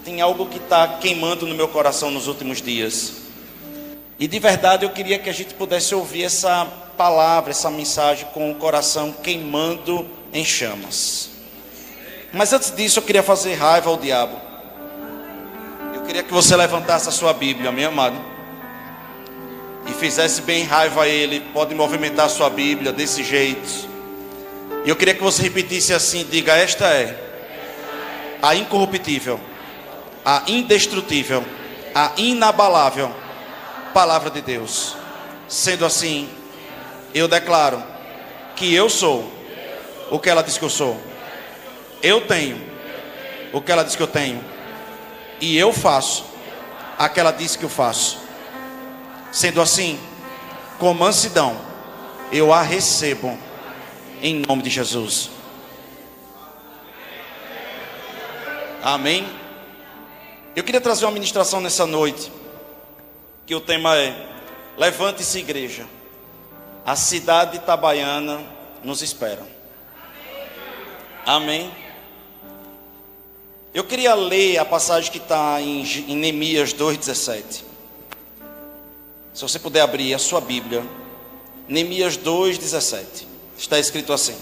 tem algo que está queimando no meu coração nos últimos dias. E de verdade eu queria que a gente pudesse ouvir essa palavra, essa mensagem com o coração queimando em chamas. Mas antes disso eu queria fazer raiva ao diabo. Eu queria que você levantasse a sua Bíblia, meu amado, e fizesse bem raiva a ele. Pode movimentar a sua Bíblia desse jeito. E eu queria que você repetisse assim: diga, esta é a incorruptível, a indestrutível, a inabalável palavra de Deus. Sendo assim, eu declaro que eu sou o que ela diz que eu sou. Eu tenho o que ela diz que eu tenho. E eu faço a que ela diz que eu faço. Sendo assim, com mansidão, eu a recebo em nome de Jesus. Amém. Eu queria trazer uma ministração nessa noite, que o tema é: levante-se, igreja, a cidade de Itabaiana nos espera. Amém. Eu queria ler a passagem que está em Neemias 2,17. Se você puder abrir a sua Bíblia, Neemias 2,17. Está escrito assim: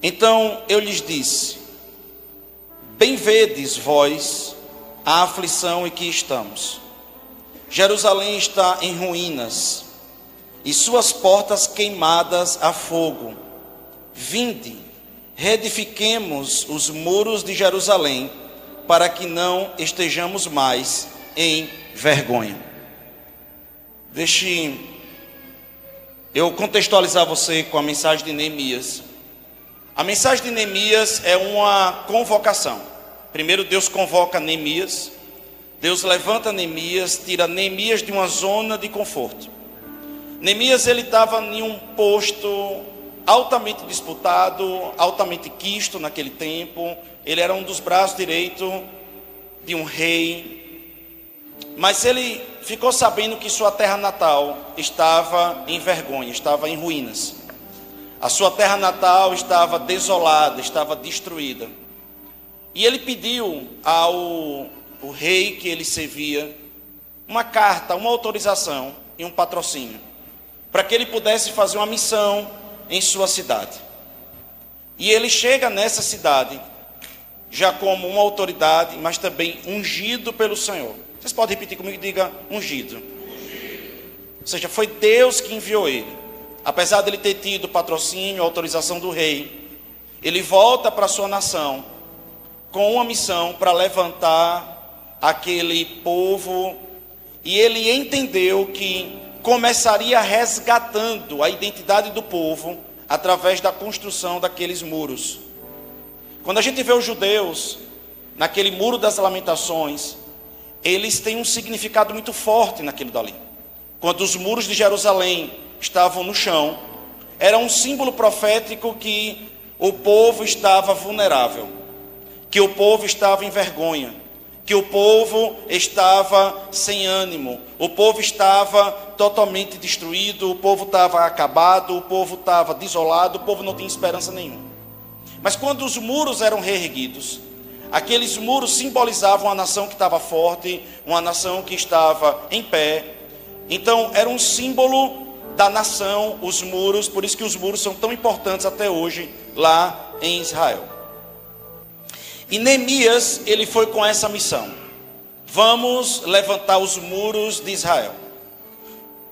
então eu lhes disse: bem vedes vós a aflição em que estamos. Jerusalém está em ruínas, e suas portas queimadas a fogo. Vinde, reedifiquemos os muros de Jerusalém, para que não estejamos mais em vergonha. Deixe eu contextualizar você com a mensagem de Neemias. A mensagem de Neemias é uma convocação. Primeiro Deus convoca Neemias. Deus levanta Neemias, tira Neemias de uma zona de conforto. Neemias, ele estava em um posto altamente disputado, altamente quisto naquele tempo. Ele era um dos braços direitos de um rei. Mas ele ficou sabendo que sua terra natal estava em vergonha, estava em ruínas. A sua terra natal estava desolada, estava destruída. E ele pediu ao rei que ele servia uma carta, uma autorização e um patrocínio, para que ele pudesse fazer uma missão em sua cidade. E ele chega nessa cidade já como uma autoridade, mas também ungido pelo Senhor. Vocês podem repetir comigo? Diga: ungido. Ou seja, foi Deus que enviou ele. Apesar de ele ter tido patrocínio, autorização do rei, ele volta para a sua nação com uma missão para levantar aquele povo. E ele entendeu que começaria resgatando a identidade do povo através da construção daqueles muros. Quando a gente vê os judeus naquele muro das lamentações, eles têm um significado muito forte naquilo dali. Quando os muros de Jerusalém estavam no chão, era um símbolo profético que o povo estava vulnerável, que o povo estava em vergonha, que o povo estava sem ânimo, o povo estava totalmente destruído, o povo estava acabado, o povo estava desolado, o povo não tinha esperança nenhuma. Mas quando os muros eram reerguidos, aqueles muros simbolizavam uma nação que estava forte, uma nação que estava em pé. Então era um símbolo da nação, os muros. Por isso que os muros são tão importantes até hoje lá em Israel. E Neemias, ele foi com essa missão: vamos levantar os muros de Israel.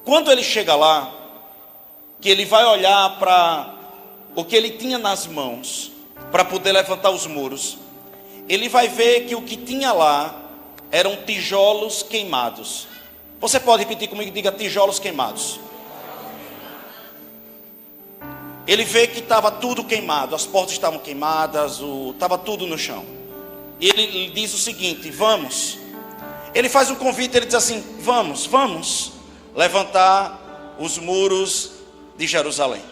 Quando ele chega lá, que ele vai olhar para o que ele tinha nas mãos para poder levantar os muros, ele vai ver que o que tinha lá eram tijolos queimados. Você pode repetir comigo? Diga: tijolos queimados. Ele vê que estava tudo queimado, as portas estavam queimadas, estava tudo no chão. E ele diz o seguinte: vamos. Ele faz um convite, ele diz assim: vamos levantar os muros de Jerusalém.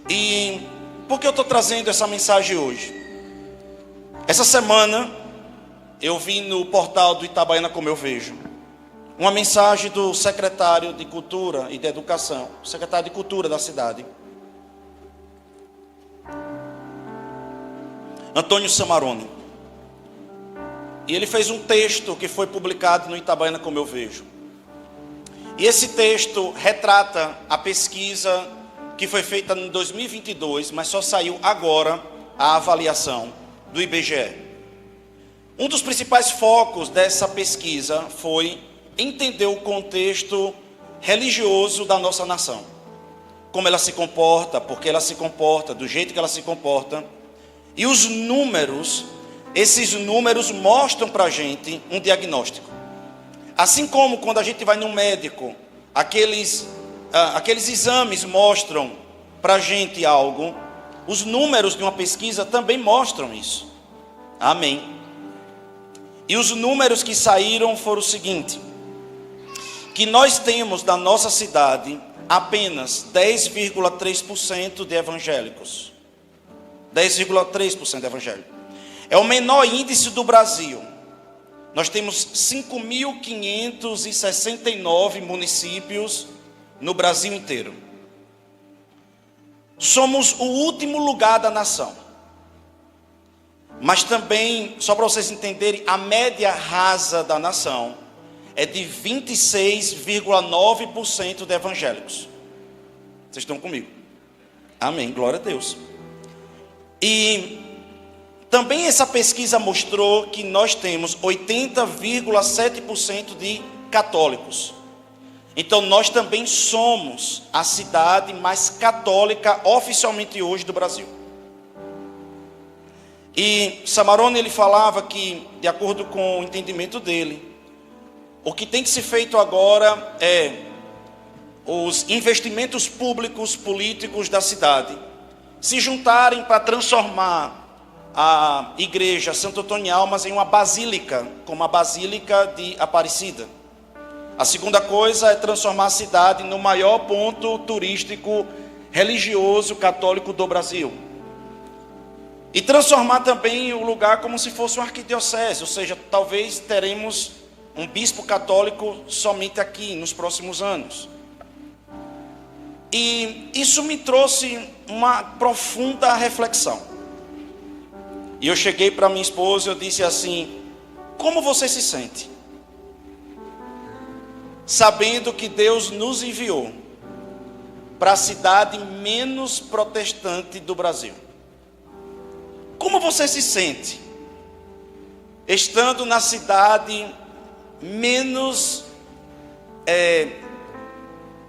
E por que eu estou trazendo essa mensagem hoje? Essa semana eu vi no portal do Itabaiana Como Eu Vejo uma mensagem do secretário de Cultura e de Educação, secretário de Cultura da cidade. Antônio Samarone. E ele fez um texto que foi publicado no Itabaiana Como Eu Vejo. E esse texto retrata a pesquisa que foi feita em 2022, mas só saiu agora a avaliação do IBGE. Um dos principais focos dessa pesquisa foi entender o contexto religioso da nossa nação. Como ela se comporta, por que ela se comporta, do jeito que ela se comporta. E os números, esses números mostram para a gente um diagnóstico. Assim como quando a gente vai no médico, aqueles exames mostram para a gente algo, os números de uma pesquisa também mostram isso. Amém. E os números que saíram foram o seguinte: que nós temos na nossa cidade apenas 10,3% de evangélicos. 10,3% de evangélicos. É o menor índice do Brasil. Nós temos 5.569 municípios no Brasil inteiro. Somos o último lugar da nação. Mas também, só para vocês entenderem, a média rasa da nação é de 26,9% de evangélicos. Vocês estão comigo? Amém, glória a Deus. E também essa pesquisa mostrou que nós temos 80,7% de católicos. Então nós também somos a cidade mais católica oficialmente hoje do Brasil. E Samarone, ele falava que, de acordo com o entendimento dele, o que tem que ser feito agora é os investimentos públicos, políticos da cidade se juntarem para transformar a igreja Santo Antônio de Almas em uma basílica, como a Basílica de Aparecida. A segunda coisa é transformar a cidade no maior ponto turístico religioso católico do Brasil. E transformar também o lugar como se fosse uma arquidiocese, ou seja, talvez teremos um bispo católico somente aqui nos próximos anos. E isso me trouxe uma profunda reflexão. E eu cheguei para minha esposa e eu disse assim: como você se sente? Sabendo que Deus nos enviou para a cidade menos protestante do Brasil. Como você se sente estando na cidade menos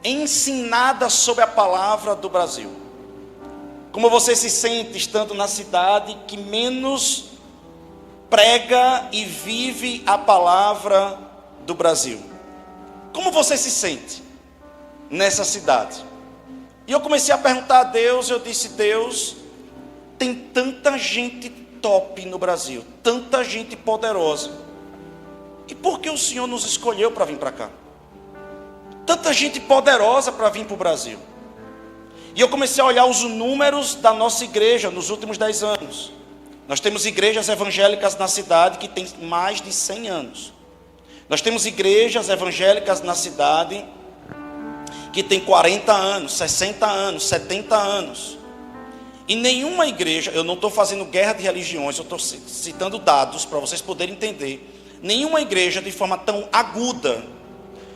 ensinada sobre a palavra do Brasil? Como você se sente estando na cidade que menos prega e vive a palavra do Brasil? Como você se sente nessa cidade? E eu comecei a perguntar a Deus, eu disse: Deus, tem tanta gente top no Brasil, tanta gente poderosa. E por que o Senhor nos escolheu para vir para cá? Tanta gente poderosa para vir para o Brasil. E eu comecei a olhar os números da nossa igreja nos últimos 10 anos. Nós temos igrejas evangélicas na cidade que tem mais de 100 anos. Nós temos igrejas evangélicas na cidade que tem 40 anos, 60 anos, 70 anos. E nenhuma igreja, eu não estou fazendo guerra de religiões, eu estou citando dados para vocês poderem entender. Nenhuma igreja de forma tão aguda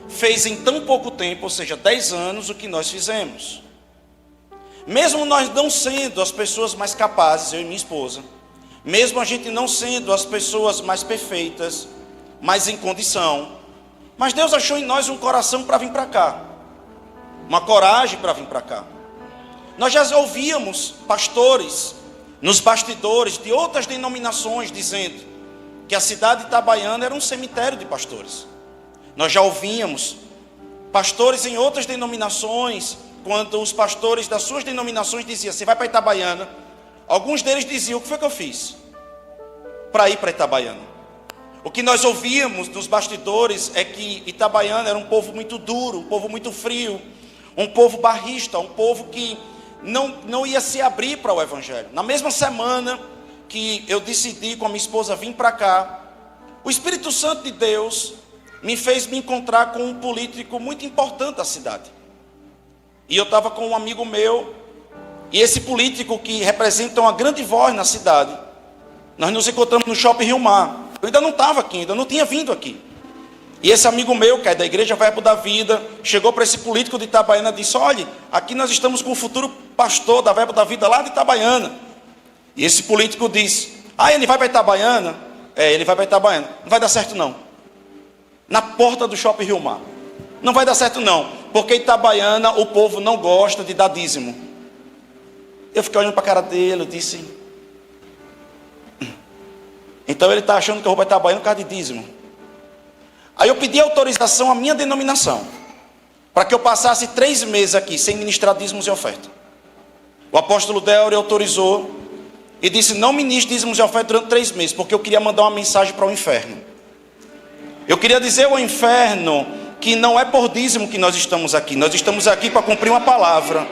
fez em tão pouco tempo, ou seja, 10 anos, o que nós fizemos. Mesmo nós não sendo as pessoas mais capazes, eu e minha esposa, mesmo a gente não sendo as pessoas mais perfeitas, mais em condição, mas Deus achou em nós um coração para vir para cá, uma coragem para vir para cá. Nós já ouvíamos pastores nos bastidores de outras denominações dizendo que a cidade de Itabaiana era um cemitério de pastores. Nós já ouvíamos pastores em outras denominações, quando os pastores das suas denominações diziam: você vai para Itabaiana, alguns deles diziam: o que foi que eu fiz para ir para Itabaiana? O que nós ouvíamos nos bastidores é que Itabaiana era um povo muito duro, um povo muito frio, um povo barrista, um povo que não ia se abrir para o Evangelho. Na mesma semana que eu decidi com a minha esposa vir para cá, o Espírito Santo de Deus me fez me encontrar com um político muito importante da cidade. E eu estava com um amigo meu, e esse político que representa uma grande voz na cidade, nós nos encontramos no Shopping Rio Mar. Eu ainda não estava aqui, ainda não tinha vindo aqui. E esse amigo meu, que é da Igreja Verbo da Vida, chegou para esse político de Itabaiana e disse: olha, aqui nós estamos com o futuro pastor da Verbo da Vida lá de Itabaiana. E esse político disse: ele vai para Itabaiana? Ele vai para Itabaiana. Não vai dar certo não. Na porta do Shopping Rio Mar. Não vai dar certo não, porque Itabaiana o povo não gosta de dar dízimo. Eu fiquei olhando para a cara dele, eu disse: então ele está achando que eu vou para Itabaiana por causa de dízimo. Aí eu pedi autorização à minha denominação, para que eu passasse 3 meses aqui, sem ministrar dízimos e oferta. O apóstolo Delry autorizou, e disse: não ministre dízimos e oferta durante 3 meses, porque eu queria mandar uma mensagem para o inferno. Eu queria dizer ao inferno que não é por dízimo que nós estamos aqui para cumprir uma palavra.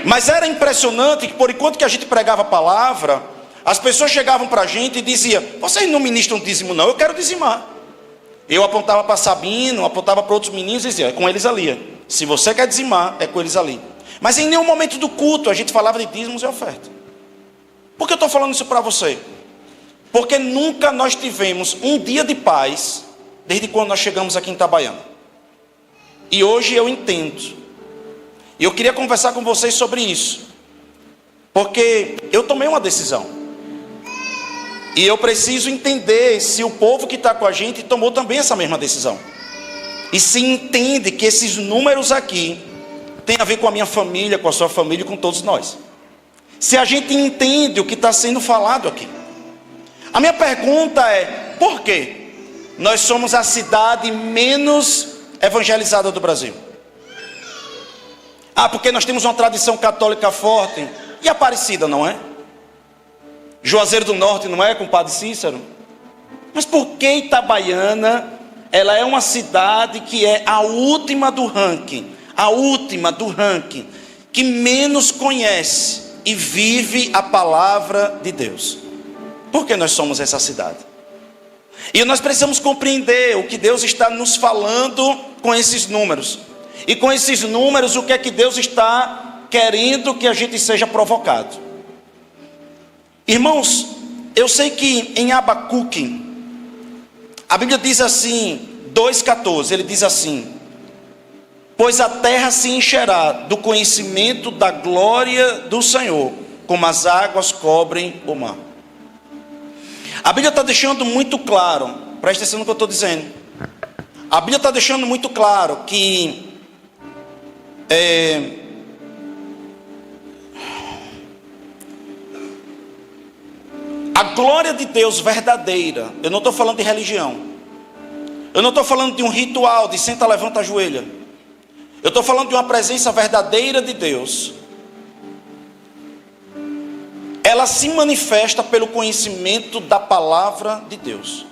Mas era impressionante que, por enquanto que a gente pregava a palavra, as pessoas chegavam para a gente e diziam: vocês não ministram dízimo não, eu quero dizimar. Eu apontava para Sabino, apontava para outros meninos e dizia: é com eles ali. Se você quer dizimar, é com eles ali. Mas em nenhum momento do culto a gente falava de dízimos e oferta. Por que eu estou falando isso para você? Porque nunca nós tivemos um dia de paz desde quando nós chegamos aqui em Itabaiana. E hoje eu entendo. E eu queria conversar com vocês sobre isso. Porque eu tomei uma decisão. E eu preciso entender se o povo que está com a gente tomou também essa mesma decisão. E se entende que esses números aqui têm a ver com a minha família, com a sua família e com todos nós. Se a gente entende o que está sendo falado aqui. A minha pergunta é: por quê? Nós somos a cidade menos evangelizada do Brasil. Porque nós temos uma tradição católica forte. E Aparecida, não é? Juazeiro do Norte, não é, com o Padre Cícero? Mas por que Itabaiana, ela é uma cidade que é a última do ranking, que menos conhece e vive a palavra de Deus? Por que nós somos essa cidade? E nós precisamos compreender o que Deus está nos falando com esses números. E com esses números, o que é que Deus está querendo que a gente seja provocado. Irmãos, eu sei que em Abacuque, a Bíblia diz assim, 2,14, ele diz assim: pois a terra se encherá do conhecimento da glória do Senhor, como as águas cobrem o mar. A Bíblia está deixando muito claro, presta atenção no que eu estou dizendo. A Bíblia está deixando muito claro que a glória de Deus verdadeira, eu não estou falando de religião, eu não estou falando de um ritual de senta, levanta, ajoelha, eu estou falando de uma presença verdadeira de Deus. Ela se manifesta pelo conhecimento da palavra de Deus.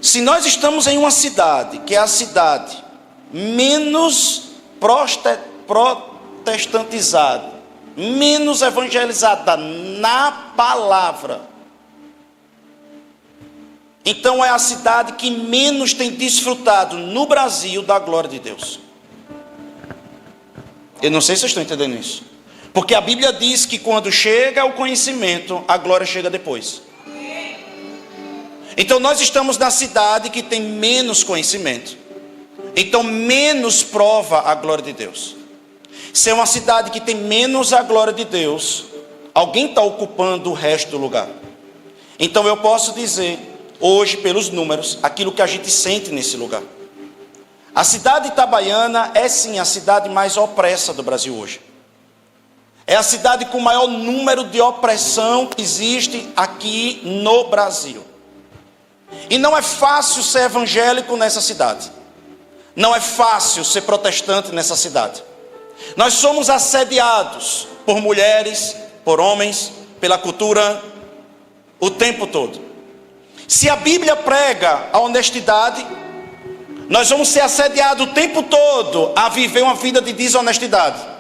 Se nós estamos em uma cidade, que é a cidade menos protestantizada, menos evangelizada na palavra, então é a cidade que menos tem desfrutado no Brasil da glória de Deus. Eu não sei se vocês estão entendendo isso. Porque a Bíblia diz que quando chega o conhecimento, a glória chega depois. Então nós estamos na cidade que tem menos conhecimento. Então menos prova a glória de Deus. Se é uma cidade que tem menos a glória de Deus, alguém está ocupando o resto do lugar. Então eu posso dizer, hoje pelos números, aquilo que a gente sente nesse lugar. A cidade de Itabaiana é sim a cidade mais opressa do Brasil hoje. É a cidade com o maior número de opressão que existe aqui no Brasil. E não é fácil ser evangélico nessa cidade. Não é fácil ser protestante nessa cidade. Nós somos assediados por mulheres, por homens, pela cultura, o tempo todo. Se a Bíblia prega a honestidade, nós vamos ser assediados o tempo todo a viver uma vida de desonestidade.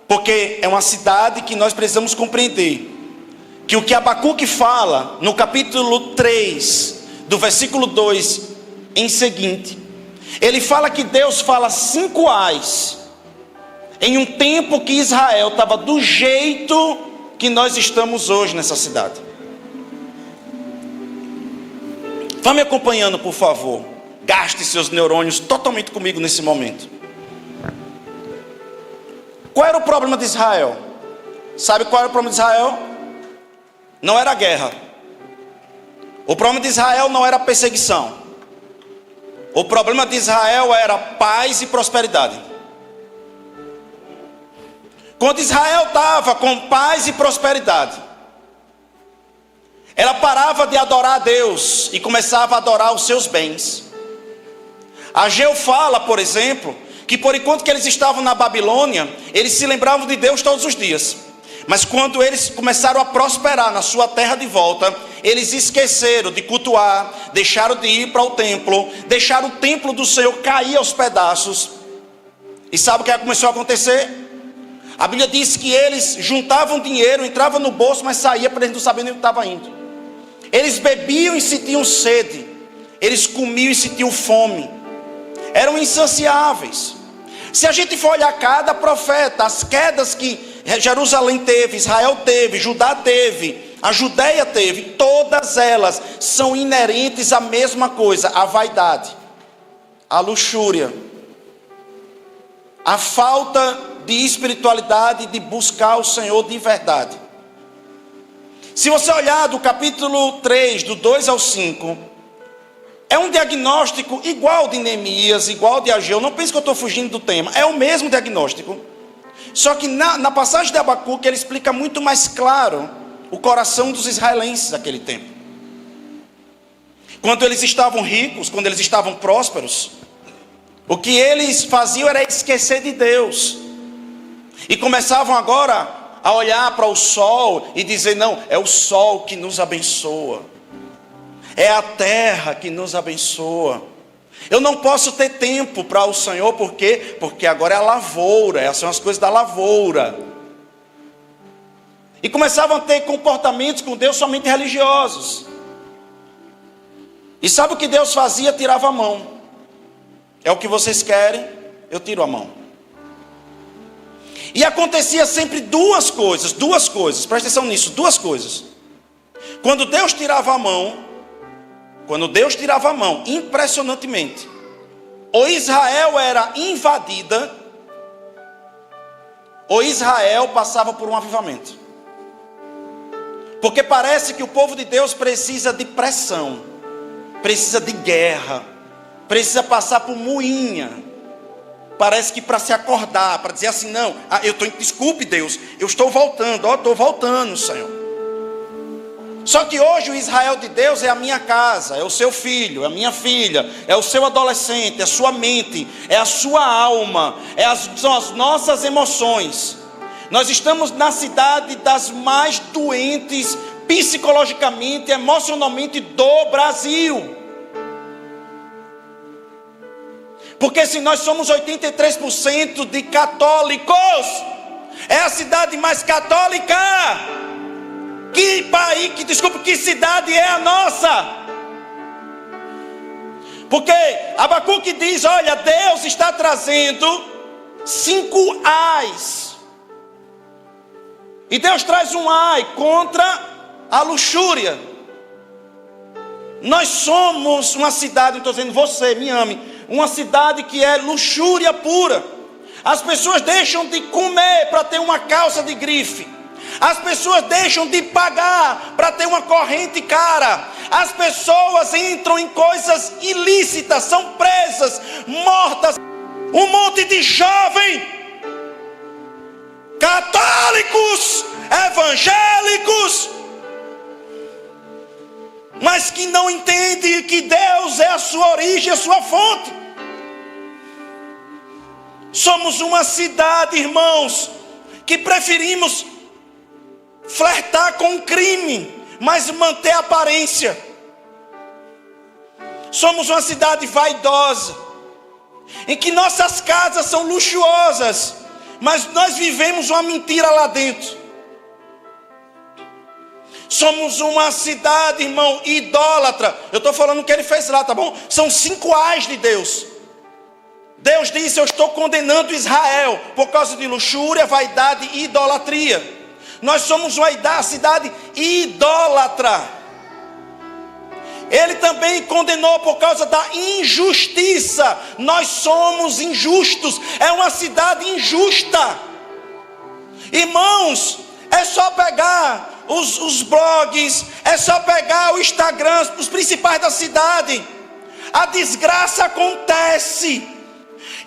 Porque é uma cidade que nós precisamos compreender que o que Abacuque fala no capítulo 3, do versículo 2 em seguinte, ele fala que Deus fala 5 ais em um tempo que Israel estava do jeito que nós estamos hoje nessa cidade. Vá me acompanhando, por favor. Gaste seus neurônios totalmente comigo nesse momento. Qual era o problema de Israel? Sabe qual era o problema de Israel? Não era a guerra. O problema de Israel não era a perseguição. O problema de Israel era paz e prosperidade. Quando Israel estava com paz e prosperidade, ela parava de adorar a Deus e começava a adorar os seus bens. Ageu fala, por exemplo, que por enquanto que eles estavam na Babilônia, eles se lembravam de Deus todos os dias. Mas quando eles começaram a prosperar na sua terra de volta, eles esqueceram de cultuar, deixaram de ir para o templo, deixaram o templo do Senhor cair aos pedaços. E sabe o que começou a acontecer? A Bíblia diz que eles juntavam dinheiro, entravam no bolso, mas saía para eles não saberem onde estava indo. Eles bebiam e sentiam sede, eles comiam e sentiam fome, eram insaciáveis. Se a gente for olhar cada profeta, as quedas que Jerusalém teve, Israel teve, Judá teve, a Judeia teve, todas elas são inerentes à mesma coisa: a vaidade, a luxúria, a falta de espiritualidade, de buscar o Senhor de verdade. Se você olhar do capítulo 3, do 2 ao 5, é um diagnóstico igual de Neemias, igual de Ageu. Não pense que eu estou fugindo do tema, é o mesmo diagnóstico. Só que na passagem de Abacuque ele explica muito mais claro o coração dos israelenses daquele tempo. Quando eles estavam ricos, quando eles estavam prósperos, o que eles faziam era esquecer de Deus. E começavam agora a olhar para o sol e dizer: não, é o sol que nos abençoa, é a terra que nos abençoa. Eu não posso ter tempo para o Senhor, por quê? Porque agora é a lavoura, essas são as coisas da lavoura. E começavam a ter comportamentos com Deus somente religiosos. E sabe o que Deus fazia? Tirava a mão. É o que vocês querem, eu tiro a mão. E acontecia sempre duas coisas, presta atenção nisso, duas coisas. Quando Deus tirava a mão, impressionantemente, ou Israel era invadida, ou Israel passava por um avivamento. Porque parece que o povo de Deus precisa de pressão, precisa de guerra, precisa passar por moinha. Parece que para se acordar, para dizer assim: não, desculpe Deus, eu estou voltando, Senhor. Só que hoje o Israel de Deus é a minha casa, é o seu filho, é a minha filha, é o seu adolescente, é a sua mente, é a sua alma, são as nossas emoções. Nós estamos na cidade das mais doentes psicologicamente, emocionalmente do Brasil. Porque se nós somos 83% de católicos, é a cidade mais católica. Que cidade é a nossa? Porque Abacuque diz: olha, Deus está trazendo 5 ais. E Deus traz um ai contra a luxúria. Nós somos uma cidade, estou dizendo você, me ame, uma cidade que é luxúria pura. As pessoas deixam de comer para ter uma calça de grife. As pessoas deixam de pagar para ter uma corrente cara. As pessoas entram em coisas ilícitas, são presas, mortas. Um monte de jovem, católicos, evangélicos, mas que não entende que Deus é a sua origem, a sua fonte. Somos uma cidade, irmãos, que preferimos flertar com o crime, mas manter a aparência. Somos uma cidade vaidosa, em que nossas casas são luxuosas, mas nós vivemos uma mentira lá dentro. Somos uma cidade, irmão, idólatra. Eu estou falando o que ele fez lá, tá bom? São 5 ais de Deus. Deus disse: eu estou condenando Israel por causa de luxúria, vaidade e idolatria. Nós somos uma cidade idólatra. Ele também condenou por causa da injustiça. Nós somos injustos. É uma cidade injusta. Irmãos, é só pegar os blogs, é só pegar o Instagram, os principais da cidade. A desgraça acontece.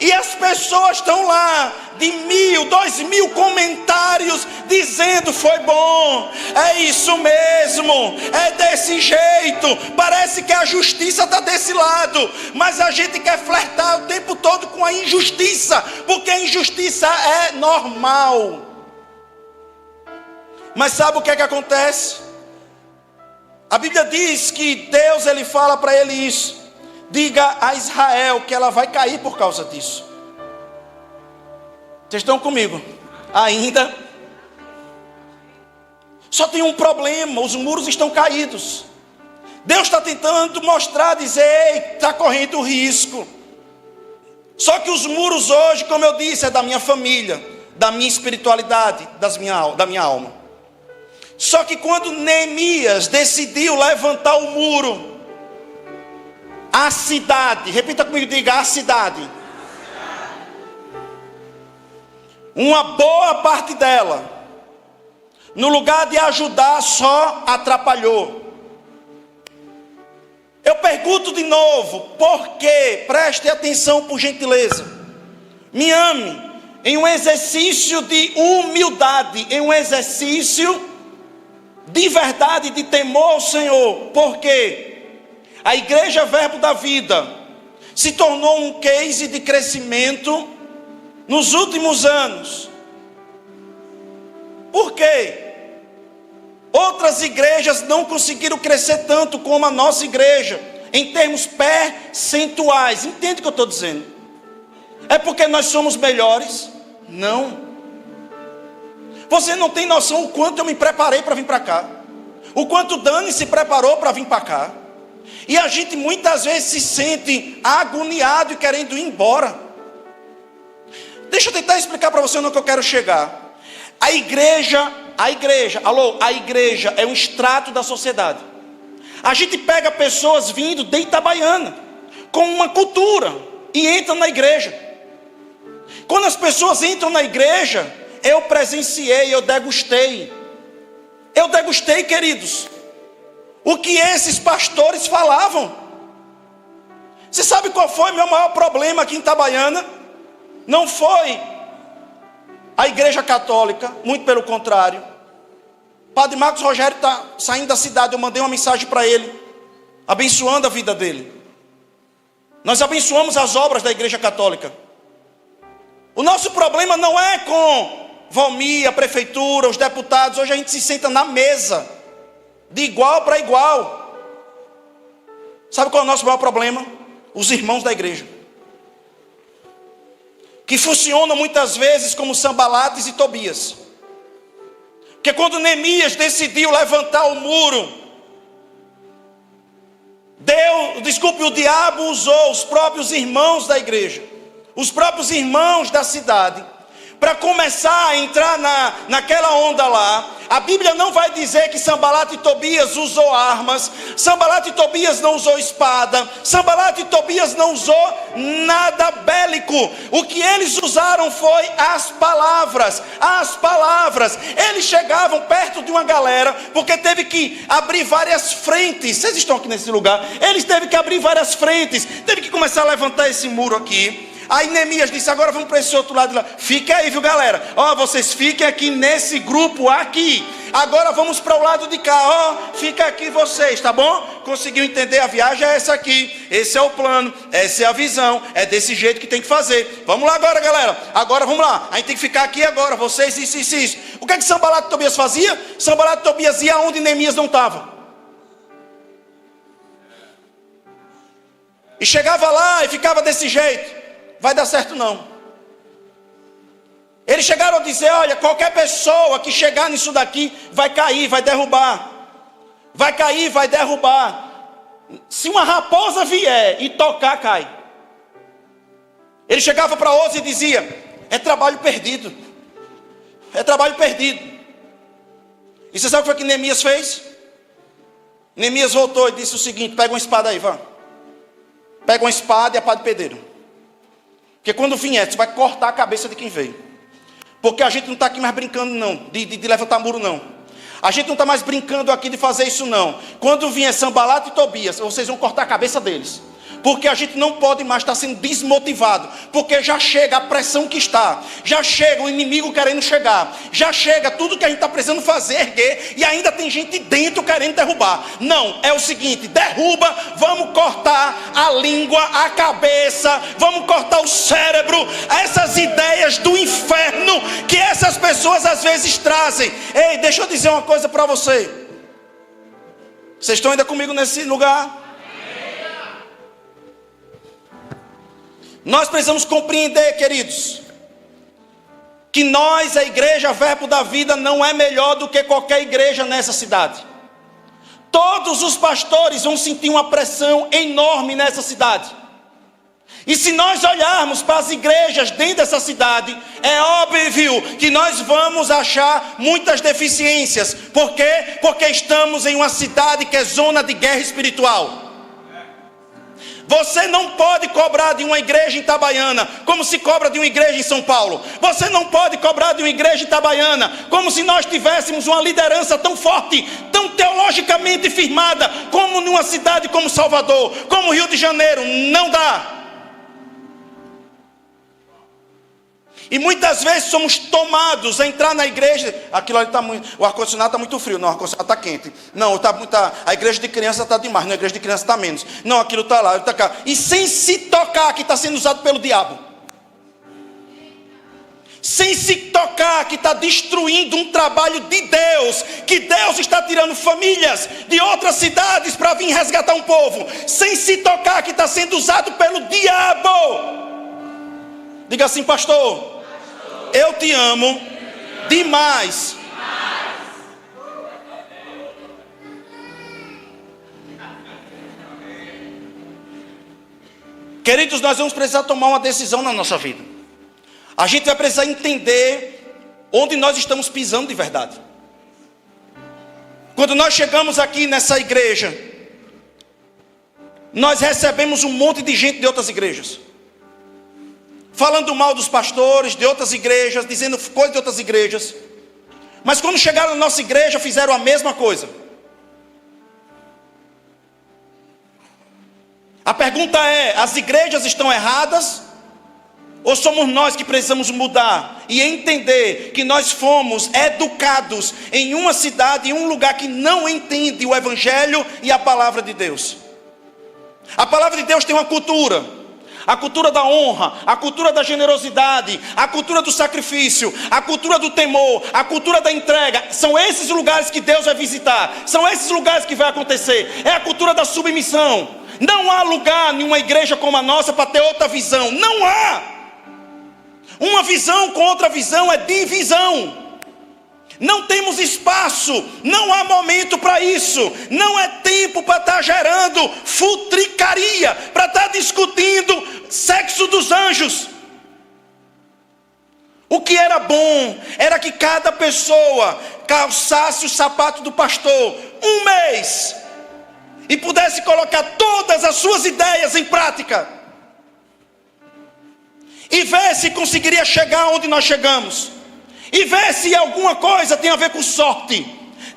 E as pessoas estão lá, de 1.000, 2.000 comentários, dizendo: foi bom, é isso mesmo, é desse jeito. Parece que a justiça está desse lado, mas a gente quer flertar o tempo todo com a injustiça, porque a injustiça é normal. Mas sabe o que é que acontece? A Bíblia diz que Deus, ele fala para ele isso: diga a Israel que ela vai cair por causa disso. Vocês estão comigo? Ainda? Só tem um problema: os muros estão caídos. Deus está tentando mostrar, dizer: ei, está correndo risco. Só que os muros hoje, como eu disse, é da minha família, da minha espiritualidade, da minha alma. Só que quando Neemias decidiu levantar o muro, a cidade, repita comigo, diga: a cidade. Uma boa parte dela, no lugar de ajudar, só atrapalhou. Eu pergunto de novo: por quê? Preste atenção, por gentileza. Me ame, em um exercício de humildade, em um exercício de verdade, de temor ao Senhor. Por quê? A Igreja Verbo da Vida se tornou um case de crescimento nos últimos anos. Por quê? Outras igrejas não conseguiram crescer tanto como a nossa igreja, em termos percentuais. Entende o que eu estou dizendo? É porque nós somos melhores? Não. Você não tem noção o quanto eu me preparei para vir para cá, o quanto Dani se preparou para vir para cá. E a gente muitas vezes se sente agoniado e querendo ir embora. Deixa eu tentar explicar para você onde que eu quero chegar. A igreja é um extrato da sociedade. A gente pega pessoas vindo de Itabaiana, com uma cultura, e entram na igreja. Quando as pessoas entram na igreja, eu presenciei, eu degustei, queridos, o que esses pastores falavam. Você sabe qual foi o meu maior problema aqui em Itabaiana? Não foi a igreja católica, muito pelo contrário. Padre Marcos Rogério está saindo da cidade, eu mandei uma mensagem para ele, abençoando a vida dele. Nós abençoamos as obras da igreja católica. O nosso problema não é com Valmir, a prefeitura, os deputados. Hoje a gente se senta na mesa, de igual para igual. Sabe qual é o nosso maior problema? Os irmãos da igreja, que funcionam muitas vezes como Sanbalates e Tobias. Porque quando Neemias decidiu levantar o muro, o diabo usou os próprios irmãos da igreja, os próprios irmãos da cidade, para começar a entrar naquela onda lá. A Bíblia não vai dizer que Sanbalate e Tobias usou armas, Sanbalate e Tobias não usou espada, Sanbalate e Tobias não usou nada bélico. O que eles usaram foi as palavras. Eles chegavam perto de uma galera, porque teve que abrir várias frentes. Vocês estão aqui nesse lugar? Eles teve que abrir várias frentes, teve que começar a levantar esse muro aqui. Aí Neemias disse: agora vamos para esse outro lado lá. Fica aí, viu, galera? Vocês fiquem aqui nesse grupo aqui. Agora vamos para o lado de cá. Fica aqui vocês, tá bom? Conseguiu entender? A viagem é essa aqui. Esse é o plano, essa é a visão. É desse jeito que tem que fazer. Vamos lá agora, galera. Agora vamos lá. A gente tem que ficar aqui agora. Vocês, isso. O que é que Sanbalate e Tobias fazia? Sanbalate e Tobias ia onde Neemias não estava. E chegava lá e ficava desse jeito. Vai dar certo não. Eles chegaram a dizer: olha, qualquer pessoa que chegar nisso daqui vai cair, vai derrubar. Vai cair, vai derrubar. Se uma raposa vier e tocar, cai. Ele chegava para outros e dizia: é trabalho perdido. É trabalho perdido. E você sabe o que foi que Neemias fez? Neemias voltou e disse o seguinte: pega uma espada aí, vá. Pega uma espada e a pá de pedreiro. Porque quando vier, você vai cortar a cabeça de quem veio. Porque a gente não está aqui mais brincando não, de levantar muro não. A gente não está mais brincando aqui de fazer isso não. Quando vier Sanbalate e Tobias, vocês vão cortar a cabeça deles. Porque a gente não pode mais estar sendo desmotivado. Porque já chega a pressão que está. Já chega o inimigo querendo chegar. Já chega tudo que a gente está precisando fazer, erguer. E ainda tem gente dentro querendo derrubar. Não, é o seguinte: derruba, vamos cortar a língua, a cabeça. Vamos cortar o cérebro. Essas ideias do inferno que essas pessoas às vezes trazem. Ei, deixa eu dizer uma coisa para você. Vocês estão ainda comigo nesse lugar? Nós precisamos compreender, queridos, que nós, a igreja Verbo da Vida, não é melhor do que qualquer igreja nessa cidade. Todos os pastores vão sentir uma pressão enorme nessa cidade. E se nós olharmos para as igrejas dentro dessa cidade, é óbvio que nós vamos achar muitas deficiências. Por quê? Porque estamos em uma cidade que é zona de guerra espiritual. Você não pode cobrar de uma igreja em Itabaiana como se cobra de uma igreja em São Paulo. Você não pode cobrar de uma igreja em Itabaiana como se nós tivéssemos uma liderança tão forte, tão teologicamente firmada como numa cidade como Salvador, como Rio de Janeiro. Não dá. E muitas vezes somos tomados a entrar na igreja. Aquilo ali está muito, o ar-condicionado está muito frio. Não, o ar-condicionado está quente. Não, a igreja de criança está demais. Não, a igreja de criança está menos. Não, aquilo está lá, está cá. E sem se tocar que está sendo usado pelo diabo. Sem se tocar que está destruindo um trabalho de Deus. Que Deus está tirando famílias de outras cidades para vir resgatar um povo. Sem se tocar que está sendo usado pelo diabo. Diga assim: pastor, eu te amo demais. Queridos, nós vamos precisar tomar uma decisão na nossa vida. A gente vai precisar entender onde nós estamos pisando de verdade. Quando nós chegamos aqui nessa igreja, nós recebemos um monte de gente de outras igrejas, falando mal dos pastores de outras igrejas, dizendo coisas de outras igrejas. Mas quando chegaram na nossa igreja, fizeram a mesma coisa. A pergunta é: as igrejas estão erradas? Ou somos nós que precisamos mudar e entender que nós fomos educados em uma cidade, em um lugar que não entende o Evangelho e a palavra de Deus? A palavra de Deus tem uma cultura. A cultura da honra, a cultura da generosidade, a cultura do sacrifício, a cultura do temor, a cultura da entrega. São esses lugares que Deus vai visitar. São esses lugares que vai acontecer. É a cultura da submissão. Não há lugar em uma igreja como a nossa para ter outra visão. Não há. Uma visão com outra visão é divisão. Não temos espaço, não há momento para isso. Não é tempo para estar gerando futricaria, para estar discutindo sexo dos anjos. O que era bom era que cada pessoa calçasse o sapato do pastor um mês e pudesse colocar todas as suas ideias em prática e ver se conseguiria chegar onde nós chegamos. E ver se alguma coisa tem a ver com sorte.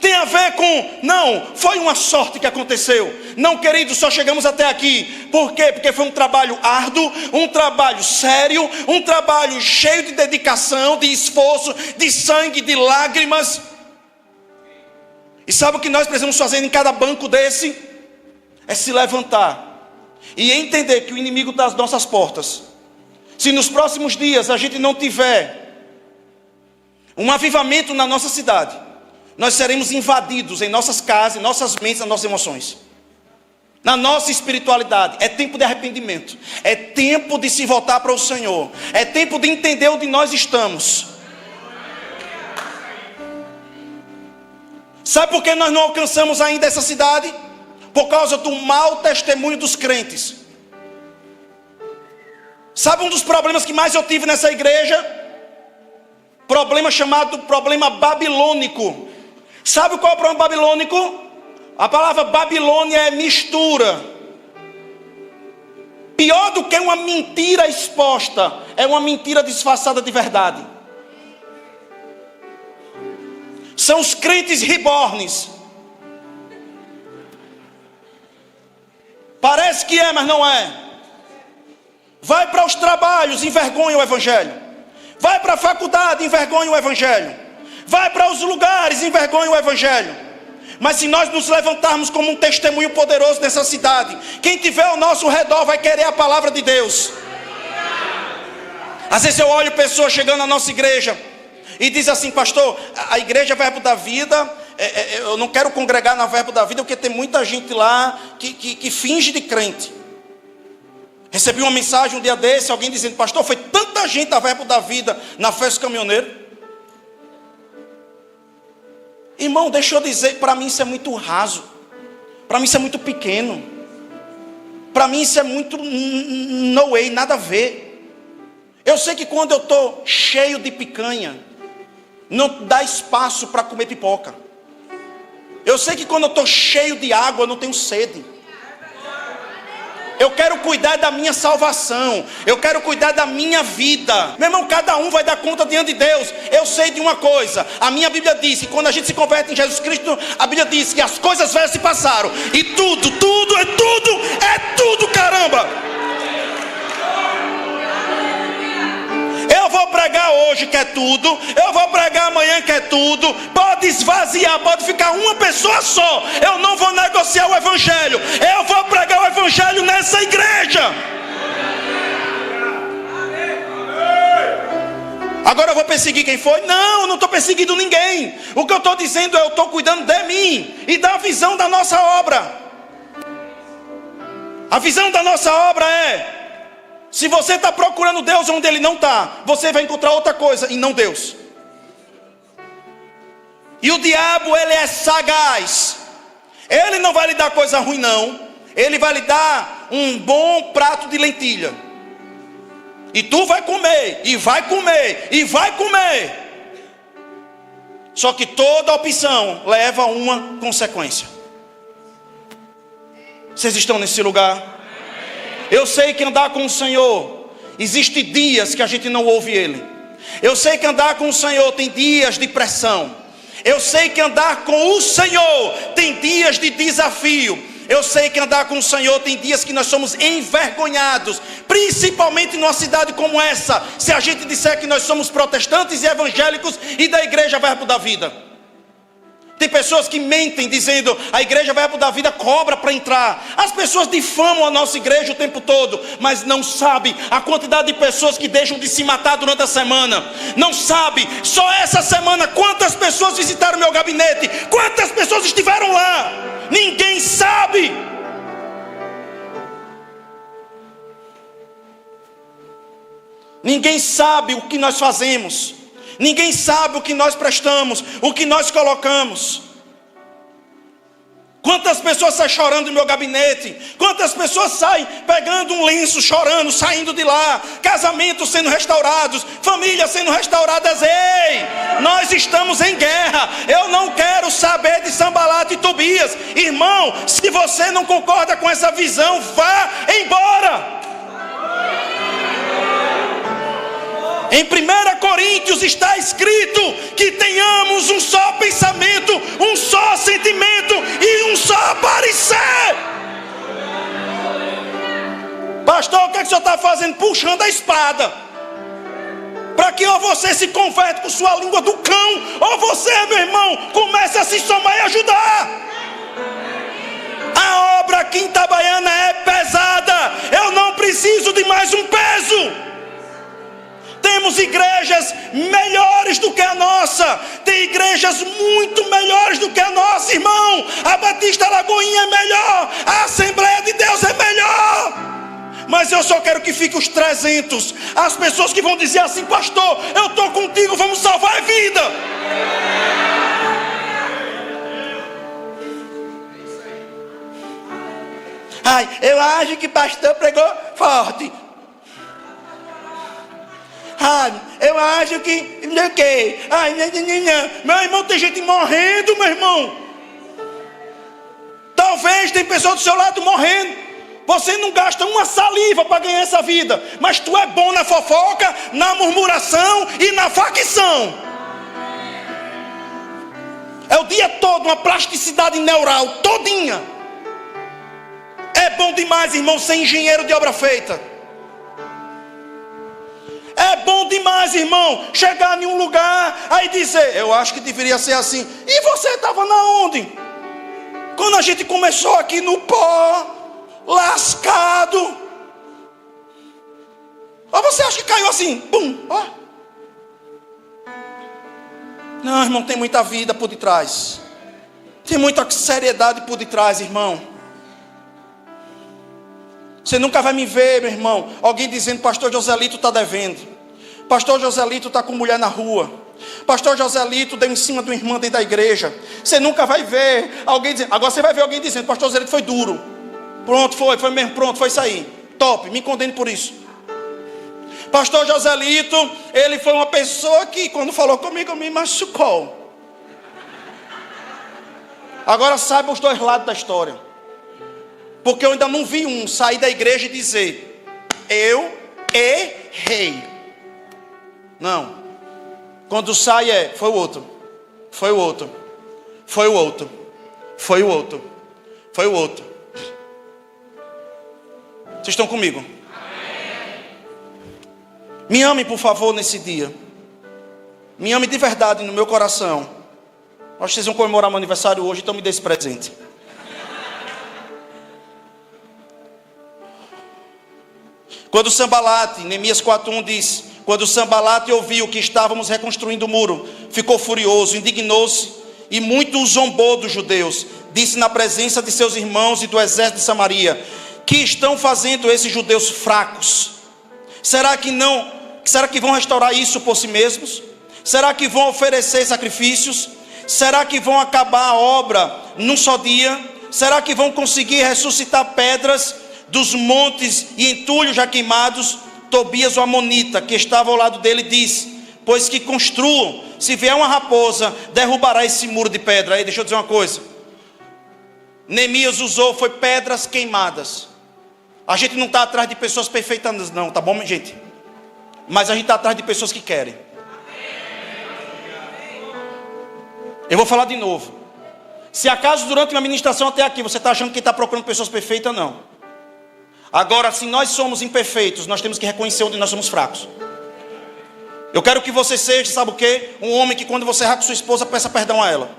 Tem a ver com... Não, foi uma sorte que aconteceu. Não, querido, só chegamos até aqui. Por quê? Porque foi um trabalho árduo, um trabalho sério, um trabalho cheio de dedicação, de esforço, de sangue, de lágrimas. E sabe o que nós precisamos fazer em cada banco desse? É se levantar e entender que o inimigo está às nossas portas. Se nos próximos dias a gente não tiver um avivamento na nossa cidade, nós seremos invadidos em nossas casas, em nossas mentes, nas nossas emoções, na nossa espiritualidade. É tempo de arrependimento, é tempo de se voltar para o Senhor, é tempo de entender onde nós estamos. Sabe por que nós não alcançamos ainda essa cidade? Por causa do mau testemunho dos crentes. Sabe um dos problemas que mais eu tive nessa igreja? Problema chamado problema babilônico. Sabe qual é o problema babilônico? A palavra Babilônia é mistura. Pior do que uma mentira exposta, é uma mentira disfarçada de verdade. São os crentes reborns. Parece que é, mas não é. Vai para os trabalhos, envergonha o evangelho. Vai para a faculdade, envergonha o evangelho. Vai para os lugares, envergonha o evangelho. Mas se nós nos levantarmos como um testemunho poderoso nessa cidade, quem tiver ao nosso redor vai querer a palavra de Deus. Às vezes eu olho pessoas chegando na nossa igreja e diz assim: pastor, a igreja Verbo da Vida, eu não quero congregar na Verbo da Vida porque tem muita gente lá que finge de crente. Recebi uma mensagem um dia desse, alguém dizendo: pastor, foi tanta gente da Verbo da Vida na festa caminhoneiro. Irmão, deixa eu dizer, para mim isso é muito raso. Para mim isso é muito pequeno. Para mim isso é muito no way, nada a ver. Eu sei que quando eu estou cheio de picanha, não dá espaço para comer pipoca. Eu sei que quando eu estou cheio de água, eu não tenho sede. Eu quero cuidar da minha salvação. Eu quero cuidar da minha vida. Meu irmão, cada um vai dar conta diante de Deus. Eu sei de uma coisa. A minha Bíblia diz que quando a gente se converte em Jesus Cristo, a Bíblia diz que as coisas velhas se passaram. E tudo, caramba. Eu vou pregar hoje que é tudo. Eu vou pregar amanhã que é tudo. Pode esvaziar, pode ficar uma pessoa só. Eu não vou negociar o evangelho. Eu vou pregar o evangelho nessa igreja. Agora eu vou perseguir quem foi? Não, eu não estou perseguindo ninguém. O que eu estou dizendo é: eu estou cuidando de mim e da visão da nossa obra. A visão da nossa obra é: se você está procurando Deus onde Ele não está, você vai encontrar outra coisa e não Deus. E o diabo, ele é sagaz. Ele não vai lhe dar coisa ruim não. Ele vai lhe dar um bom prato de lentilha. E tu vai comer, e vai comer, e vai comer. Só que toda opção leva a uma consequência. Vocês estão nesse lugar? Eu sei que andar com o Senhor, existe dias que a gente não ouve Ele. Eu sei que andar com o Senhor tem dias de pressão. Eu sei que andar com o Senhor tem dias de desafio. Eu sei que andar com o Senhor tem dias que nós somos envergonhados, principalmente numa cidade como essa, se a gente disser que nós somos protestantes e evangélicos e da igreja Verbo da Vida. Tem pessoas que mentem dizendo: a igreja Verbo da Vida cobra para entrar. As pessoas difamam a nossa igreja o tempo todo, mas não sabe a quantidade de pessoas que deixam de se matar durante a semana. Não sabe, só essa semana, quantas pessoas visitaram meu gabinete, quantas pessoas estiveram lá. Ninguém sabe. Ninguém sabe o que nós fazemos. Ninguém sabe o que nós prestamos, o que nós colocamos. Quantas pessoas saem chorando do meu gabinete? Quantas pessoas saem pegando um lenço, chorando, saindo de lá? Casamentos sendo restaurados, famílias sendo restauradas. Ei, nós estamos em guerra. Eu não quero saber de Sanbalate e Tobias. Irmão, se você não concorda com essa visão, vá embora. Em 1 Coríntios está escrito que tenhamos um só pensamento, um só sentimento e um só parecer. Pastor, o que é que o senhor está fazendo? Puxando a espada, para que ou você se converte com sua língua do cão, ou você, meu irmão, comece a se somar e ajudar. A obra aqui em Itabaiana é pesada. Eu não preciso de mais um peso. Temos igrejas melhores do que a nossa. Tem igrejas muito melhores do que a nossa, irmão. A Batista Lagoinha é melhor. A Assembleia de Deus é melhor. Mas eu só quero que fique os 300. As pessoas que vão dizer assim: pastor, eu estou contigo, vamos salvar a vida. Ai, eu acho que pastor pregou forte. errado. Eu acho que não sei o quê. Ai, não. Meu irmão, tem gente morrendo, meu irmão. Talvez tem pessoas do seu lado morrendo. Você não gasta uma saliva para ganhar essa vida, mas tu é bom na fofoca, na murmuração e na facção. É o dia todo uma plasticidade neural todinha. É bom demais, irmão, ser engenheiro de obra feita. É bom demais, irmão, chegar em um lugar, aí dizer, eu acho que deveria ser assim. E você estava na onde? Quando a gente começou aqui no pó, lascado. Ou você acha que caiu assim, pum, ó. Não, irmão, tem muita vida por detrás. Tem muita seriedade por detrás, irmão. Você nunca vai me ver, meu irmão, alguém dizendo, pastor Joselito está devendo. Pastor Joselito está com mulher na rua. Pastor Joselito deu em cima de uma irmã dentro da igreja. Você nunca vai ver alguém dizendo. Agora você vai ver alguém dizendo, pastor Joselito foi duro. Pronto, foi mesmo, pronto, foi isso aí. Top, me condene por isso. Pastor Joselito, ele foi uma pessoa que quando falou comigo me machucou. Agora saiba os dois lados da história. Porque eu ainda não vi um sair da igreja e dizer, eu errei. Não. Quando sai foi o outro. Foi o outro. Foi o outro. Foi o outro. Foi o outro. Vocês estão comigo? Me ame, por favor, nesse dia. Me ame de verdade no meu coração. Acho que vocês vão comemorar meu aniversário hoje, então me dê esse presente. Quando Sambalate, Neemias 4:1 diz, quando Sambalate ouviu que estávamos reconstruindo o muro, ficou furioso, indignou-se e muito zombou dos judeus. Disse na presença de seus irmãos e do exército de Samaria, que estão fazendo esses judeus fracos? Será que vão restaurar isso por si mesmos? Será que vão oferecer sacrifícios? Será que vão acabar a obra num só dia? Será que vão conseguir ressuscitar pedras dos montes e entulhos já queimados? Tobias o amonita, que estava ao lado dele, disse, pois que construam, se vier uma raposa, derrubará esse muro de pedra. Aí deixa eu dizer uma coisa, Neemias usou, foi pedras queimadas. A gente não está atrás de pessoas perfeitas não, tá bom, gente? Mas a gente está atrás de pessoas que querem. Eu vou falar de novo. Se acaso durante uma ministração até aqui você está achando que está procurando pessoas perfeitas, não. Agora, se nós somos imperfeitos, nós temos que reconhecer onde nós somos fracos. Eu quero que você seja, sabe o quê? Um homem que quando você errar com sua esposa, peça perdão a ela.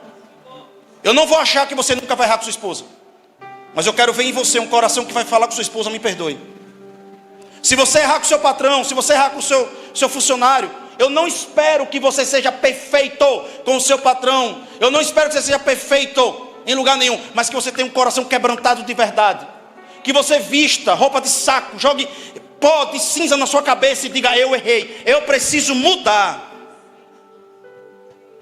Eu não vou achar que você nunca vai errar com sua esposa, mas eu quero ver em você um coração que vai falar com sua esposa, me perdoe. Se você errar com seu patrão, se você errar com seu funcionário, eu não espero que você seja perfeito com o seu patrão. Eu não espero que você seja perfeito em lugar nenhum, mas que você tenha um coração quebrantado de verdade. Que você vista roupa de saco, jogue pó de cinza na sua cabeça e diga, eu errei, eu preciso mudar.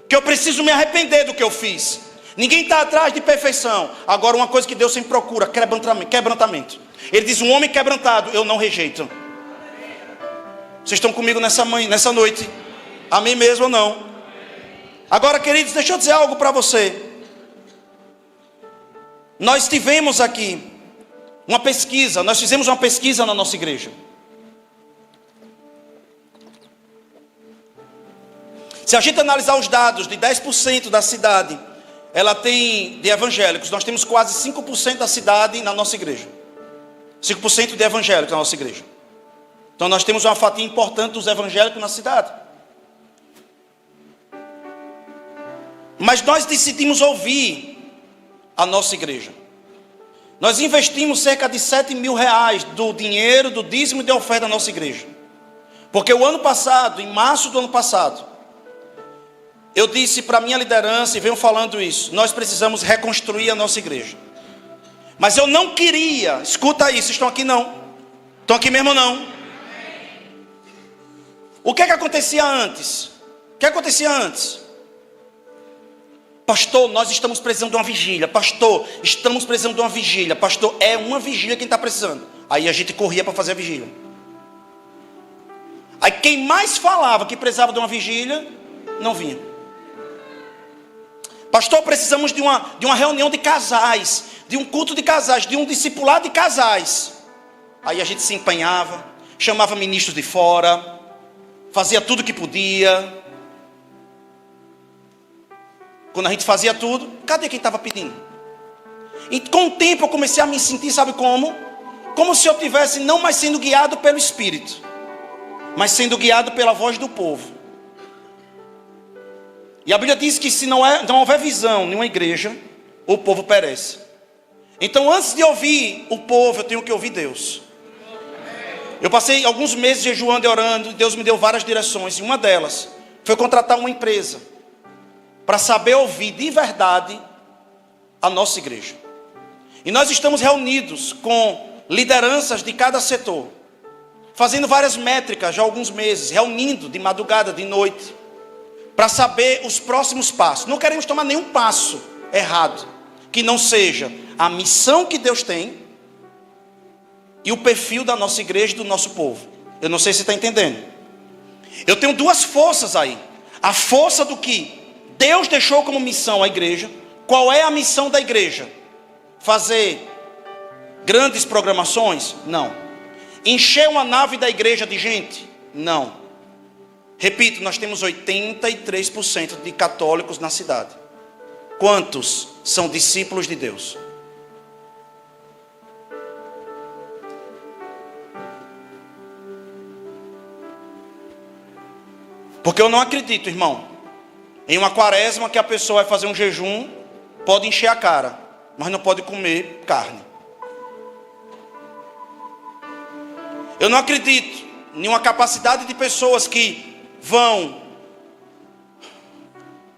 Que eu preciso me arrepender do que eu fiz. Ninguém está atrás de perfeição. Agora uma coisa que Deus sempre procura, quebrantamento. Ele diz, um homem quebrantado, eu não rejeito. Vocês estão comigo nessa noite? Amém mesmo ou não? Agora, queridos, deixa eu dizer algo para você. Nós tivemos aqui uma pesquisa, nós fizemos uma pesquisa na nossa igreja. Se a gente analisar os dados de 10% da cidade, ela tem de evangélicos, nós temos quase 5% da cidade na nossa igreja. 5% de evangélicos na nossa igreja. Então nós temos uma fatia importante dos evangélicos na cidade. Mas nós decidimos ouvir a nossa igreja. Nós investimos cerca de 7 mil reais do dinheiro, do dízimo e da oferta da nossa igreja. Porque o ano passado, em março do ano passado, eu disse para a minha liderança, e venho falando isso, nós precisamos reconstruir a nossa igreja. Mas eu não queria, escuta isso, estão aqui não? Estão aqui mesmo não? O que acontecia antes? O que acontecia antes? Pastor, nós estamos precisando de uma vigília. Pastor, estamos precisando de uma vigília. Pastor, é uma vigília quem está precisando. Aí a gente corria para fazer a vigília. Aí quem mais falava que precisava de uma vigília, não vinha. Pastor, precisamos de uma reunião de casais, de um culto de casais, de um discipulado de casais. Aí a gente se empenhava, chamava ministros de fora, fazia tudo que podia. Quando a gente fazia tudo, cadê quem estava pedindo? E com o tempo eu comecei a me sentir, sabe como? Como se eu estivesse não mais sendo guiado pelo Espírito, mas sendo guiado pela voz do povo. E a Bíblia diz que se não houver visão em uma igreja, o povo perece. Então antes de ouvir o povo, eu tenho que ouvir Deus. Eu passei alguns meses jejuando e orando, e Deus me deu várias direções. E uma delas foi contratar uma empresa para saber ouvir de verdade a nossa igreja. E nós estamos reunidos com lideranças de cada setor, fazendo várias métricas já há alguns meses, reunindo de madrugada, de noite, para saber os próximos passos. Não queremos tomar nenhum passo errado, que não seja a missão que Deus tem e o perfil da nossa igreja e do nosso povo. Eu não sei se está entendendo. Eu tenho duas forças aí. A força do que Deus deixou como missão à igreja. Qual é a missão da igreja? Fazer grandes programações? Não. Encher uma nave da igreja de gente? Não. Repito, nós temos 83% de católicos na cidade. Quantos são discípulos de Deus? Porque eu não acredito, irmão, em uma quaresma que a pessoa vai fazer um jejum, pode encher a cara, mas não pode comer carne. Eu não acredito em uma capacidade de pessoas que vão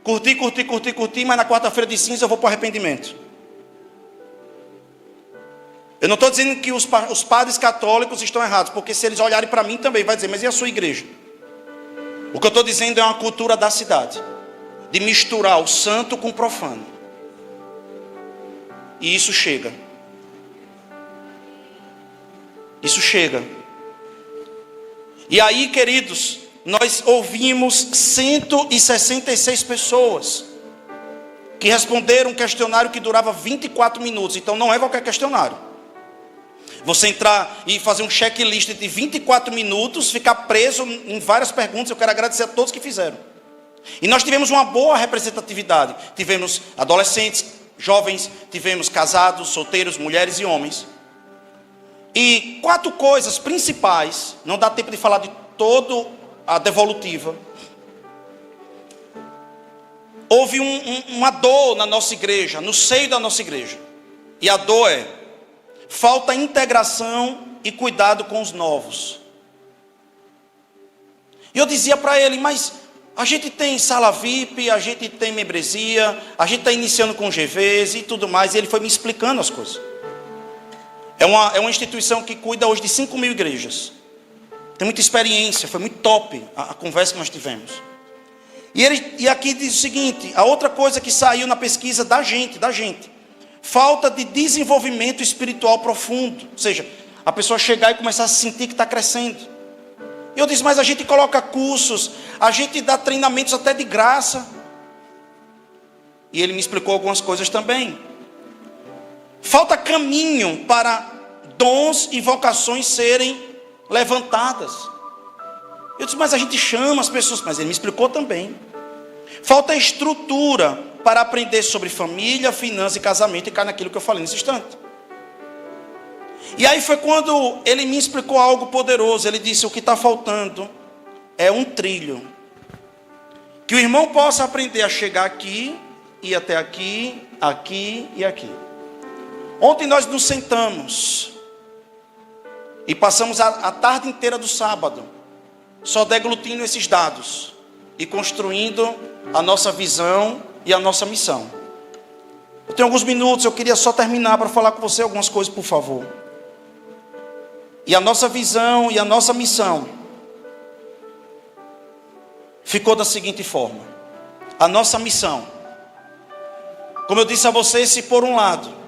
curtir, mas na quarta-feira de cinza eu vou para o arrependimento. Eu não estou dizendo que os padres católicos estão errados, porque se eles olharem para mim também, vai dizer, mas e a sua igreja? O que eu estou dizendo é uma cultura da cidade, de misturar o santo com o profano. E isso chega. Isso chega. E aí, queridos, nós ouvimos 166 pessoas que responderam um questionário que durava 24 minutos. Então não é qualquer questionário. Você entrar e fazer um checklist de 24 minutos, ficar preso em várias perguntas. Eu quero agradecer a todos que fizeram. E nós tivemos uma boa representatividade. Tivemos adolescentes, jovens, tivemos casados, solteiros, mulheres e homens. E 4 coisas principais, não dá tempo de falar de toda a devolutiva. Houve uma dor na nossa igreja, no seio da nossa igreja. E a dor é: falta integração e cuidado com os novos. E eu dizia para ele, mas a gente tem sala VIP, a gente tem membresia, a gente está iniciando com GVs e tudo mais. E ele foi me explicando as coisas. É uma instituição que cuida hoje de 5.000 igrejas. Tem muita experiência, foi muito top a conversa que nós tivemos. E aqui diz o seguinte: a outra coisa que saiu na pesquisa da gente, falta de desenvolvimento espiritual profundo. Ou seja, a pessoa chegar e começar a sentir que está crescendo. E eu disse, mas a gente coloca cursos, a gente dá treinamentos até de graça. E ele me explicou algumas coisas também. Falta caminho para dons e vocações serem levantadas. Eu disse, mas a gente chama as pessoas. Mas ele me explicou também. Falta estrutura para aprender sobre família, finanças e casamento, e cai naquilo que eu falei nesse instante. E aí foi quando ele me explicou algo poderoso. Ele disse, o que está faltando é um trilho, que o irmão possa aprender a chegar aqui, ir até aqui, aqui e aqui. Ontem nós nos sentamos e passamos a tarde inteira do sábado só deglutindo esses dados e construindo a nossa visão e a nossa missão. Eu tenho alguns minutos, eu queria só terminar para falar com você algumas coisas, por favor. E a nossa visão e a nossa missão ficou da seguinte forma. A nossa missão, como eu disse a vocês, se por um lado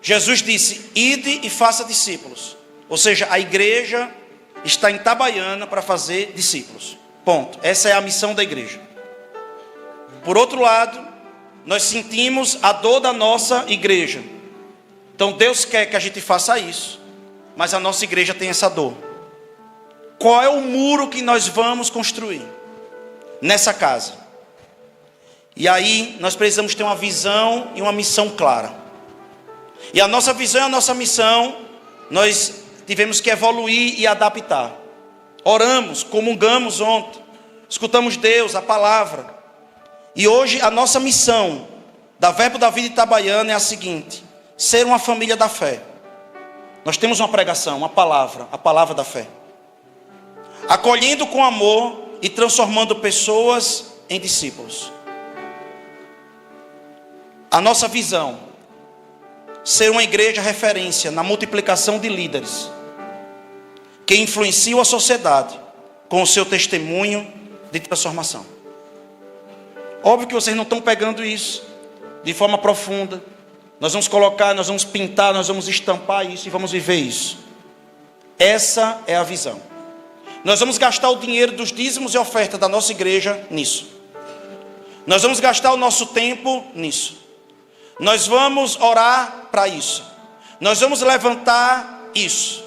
Jesus disse, ide e faça discípulos, ou seja, a igreja está em Itabaiana para fazer discípulos. Ponto. Essa é a missão da igreja. Por outro lado, nós sentimos a dor da nossa igreja. Então Deus quer que a gente faça isso, mas a nossa igreja tem essa dor. Qual é o muro que nós vamos construir nessa casa? E aí nós precisamos ter uma visão e uma missão clara. E a nossa visão e a nossa missão, nós tivemos que evoluir e adaptar. Oramos, comungamos ontem, escutamos Deus, a palavra. E hoje a nossa missão da Verbo da Vida Itabaiana é a seguinte: ser uma família da fé. Nós temos uma pregação, uma palavra, a palavra da fé. Acolhendo com amor e transformando pessoas em discípulos. A nossa visão, ser uma igreja referência na multiplicação de líderes que influenciam a sociedade com o seu testemunho de transformação. Óbvio que vocês não estão pegando isso de forma profunda. Nós vamos colocar, nós vamos pintar, nós vamos estampar isso e vamos viver isso. Essa é a visão. Nós vamos gastar o dinheiro dos dízimos e ofertas da nossa igreja nisso. Nós vamos gastar o nosso tempo nisso. Nós vamos orar para isso. Nós vamos levantar isso.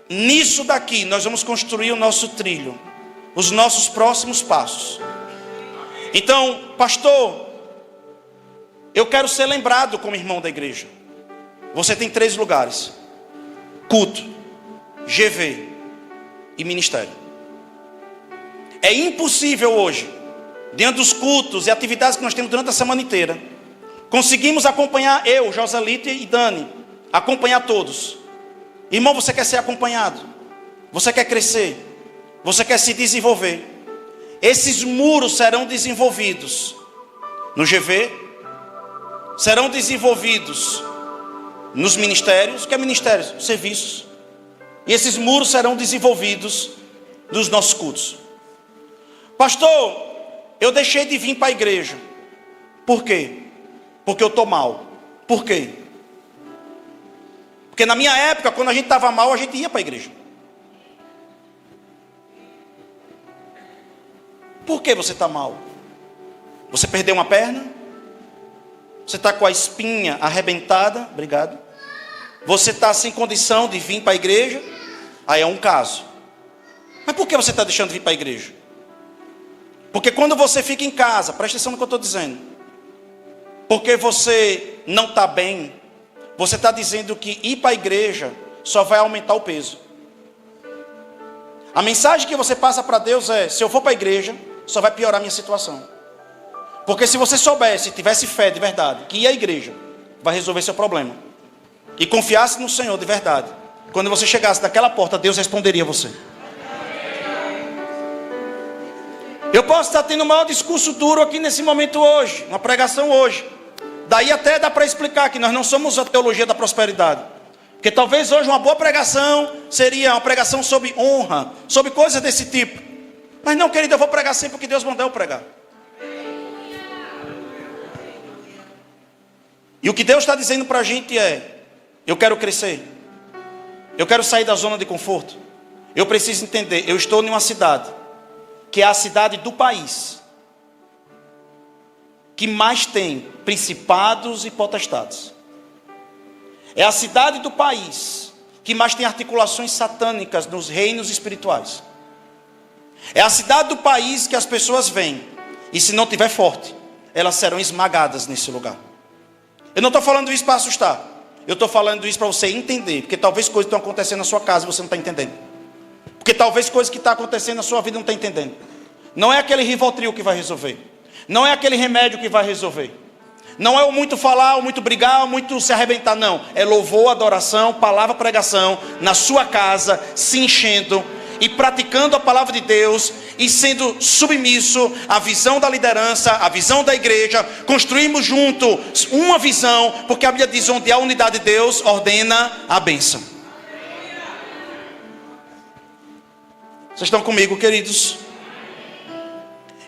Nisso daqui nós vamos construir o nosso trilho, os nossos próximos passos. Então, pastor, eu quero ser lembrado como irmão da igreja. Você tem 3 lugares: culto, GV e ministério. É impossível hoje, dentro dos cultos e atividades que nós temos durante a semana inteira, conseguimos acompanhar eu, Joselito e Dani, acompanhar todos. Irmão, você quer ser acompanhado, você quer crescer, você quer se desenvolver. Esses muros serão desenvolvidos no GV, serão desenvolvidos nos ministérios. O que é ministérios? Serviços. E esses muros serão desenvolvidos nos nossos cultos. Pastor, eu deixei de vir para a igreja. Por quê? Porque eu estou mal. Por quê? Porque na minha época, quando a gente estava mal, a gente ia para a igreja. Por que você está mal? Você perdeu uma perna? Você está com a espinha arrebentada? Obrigado. Você está sem condição de vir para a igreja? Aí é um caso. Mas por que você está deixando de vir para a igreja? Porque quando você fica em casa, presta atenção no que eu estou dizendo. Porque você não está bem, você está dizendo que ir para a igreja só vai aumentar o peso. A mensagem que você passa para Deus é: se eu for para a igreja, só vai piorar a minha situação. Porque se você soubesse, tivesse fé de verdade, que ir à igreja vai resolver seu problema, e confiasse no Senhor de verdade, quando você chegasse daquela porta, Deus responderia a você. Eu posso estar tendo o maior discurso duro aqui nesse momento hoje, uma pregação hoje. Daí até dá para explicar que nós não somos a teologia da prosperidade. Porque talvez hoje uma boa pregação seria uma pregação sobre honra, sobre coisas desse tipo. Mas não, querido, eu vou pregar sempre o que Deus mandou eu pregar. E o que Deus está dizendo para a gente é: eu quero crescer, eu quero sair da zona de conforto. Eu preciso entender, eu estou em uma cidade que é a cidade do país que mais tem principados e potestades. É a cidade do país que mais tem articulações satânicas nos reinos espirituais. É a cidade do país que as pessoas vêm, e se não tiver forte, elas serão esmagadas nesse lugar. Eu não estou falando isso para assustar. Eu estou falando isso para você entender. Porque talvez coisas estão acontecendo na sua casa e você não está entendendo. Porque talvez coisas que estão acontecendo na sua vida não está entendendo. Não é aquele Rivotril que vai resolver. Não é aquele remédio que vai resolver. Não é o muito falar, o muito brigar, o muito se arrebentar. Não. É louvor, adoração, palavra, pregação na sua casa, se enchendo e praticando a palavra de Deus e sendo submisso à visão da liderança, à visão da igreja. Construímos junto uma visão, porque a Bíblia diz: onde há unidade de Deus, ordena a bênção. Vocês estão comigo, queridos?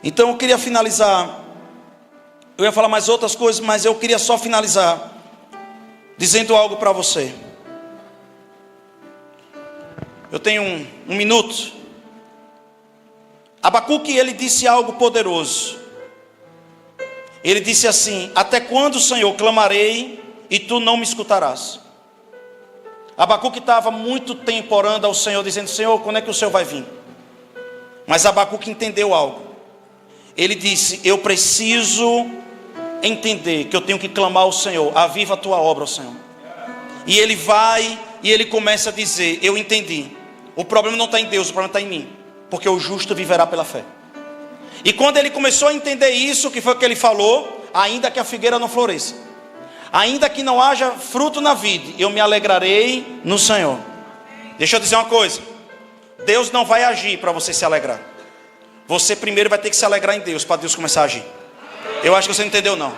Então eu queria finalizar. Eu ia falar mais outras coisas, mas eu queria só finalizar dizendo algo para você. Eu tenho um minuto. Abacuque, ele disse algo poderoso. Ele disse assim: até quando, Senhor, clamarei e tu não me escutarás? Abacuque estava muito tempo orando ao Senhor, dizendo: Senhor, quando é que o Senhor vai vir? Mas Abacuque entendeu algo. Ele disse: eu preciso entender que eu tenho que clamar ao Senhor. Aviva a tua obra, Senhor. E ele vai e ele começa a dizer: eu entendi. O problema não está em Deus, o problema está em mim. Porque o justo viverá pela fé. E quando ele começou a entender isso, que foi o que ele falou: ainda que a figueira não floresça, ainda que não haja fruto na vide, eu me alegrarei no Senhor. Deixa eu dizer uma coisa: Deus não vai agir para você se alegrar. Você primeiro vai ter que se alegrar em Deus, para Deus começar a agir. Eu acho que você não entendeu não.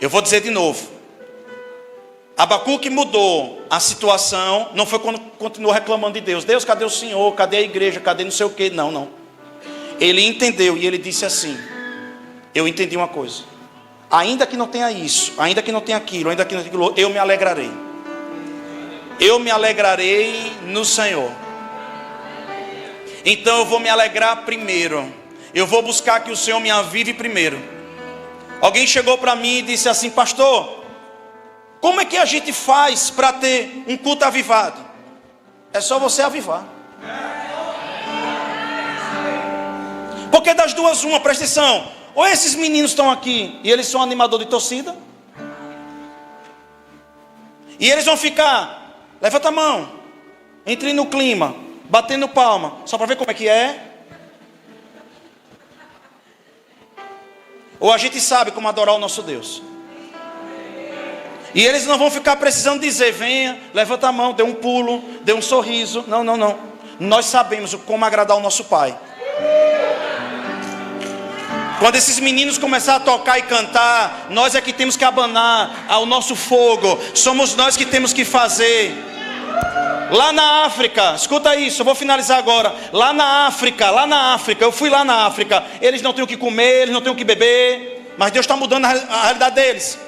Eu vou dizer de novo. Abacuque mudou a situação. Não foi quando continuou reclamando de Deus: Deus, cadê o Senhor? Cadê a igreja? Cadê não sei o que? Não. Ele entendeu e ele disse assim: eu entendi uma coisa. Ainda que não tenha isso, ainda que não tenha aquilo, ainda que não tenha aquilo, eu me alegrarei. Eu me alegrarei no Senhor. Então eu vou me alegrar primeiro. Eu vou buscar que o Senhor me avive primeiro. Alguém chegou para mim e disse assim: pastor, como é que a gente faz para ter um culto avivado? É só você avivar. Porque das duas uma, presta atenção: ou esses meninos estão aqui e eles são animador de torcida, e eles vão ficar, levanta a mão, entre no clima, batendo palma, só para ver como é que é. Ou a gente sabe como adorar o nosso Deus. E eles não vão ficar precisando dizer: venha, levanta a mão, dê um pulo, dê um sorriso. Não. Nós sabemos como agradar o nosso Pai. Quando esses meninos começarem a tocar e cantar, nós é que temos que abanar ao nosso fogo. Somos nós que temos que fazer. Lá na África, escuta isso, eu vou finalizar agora. Lá na África, eu fui lá na África. Eles não têm o que comer, eles não têm o que beber, mas Deus está mudando a realidade deles.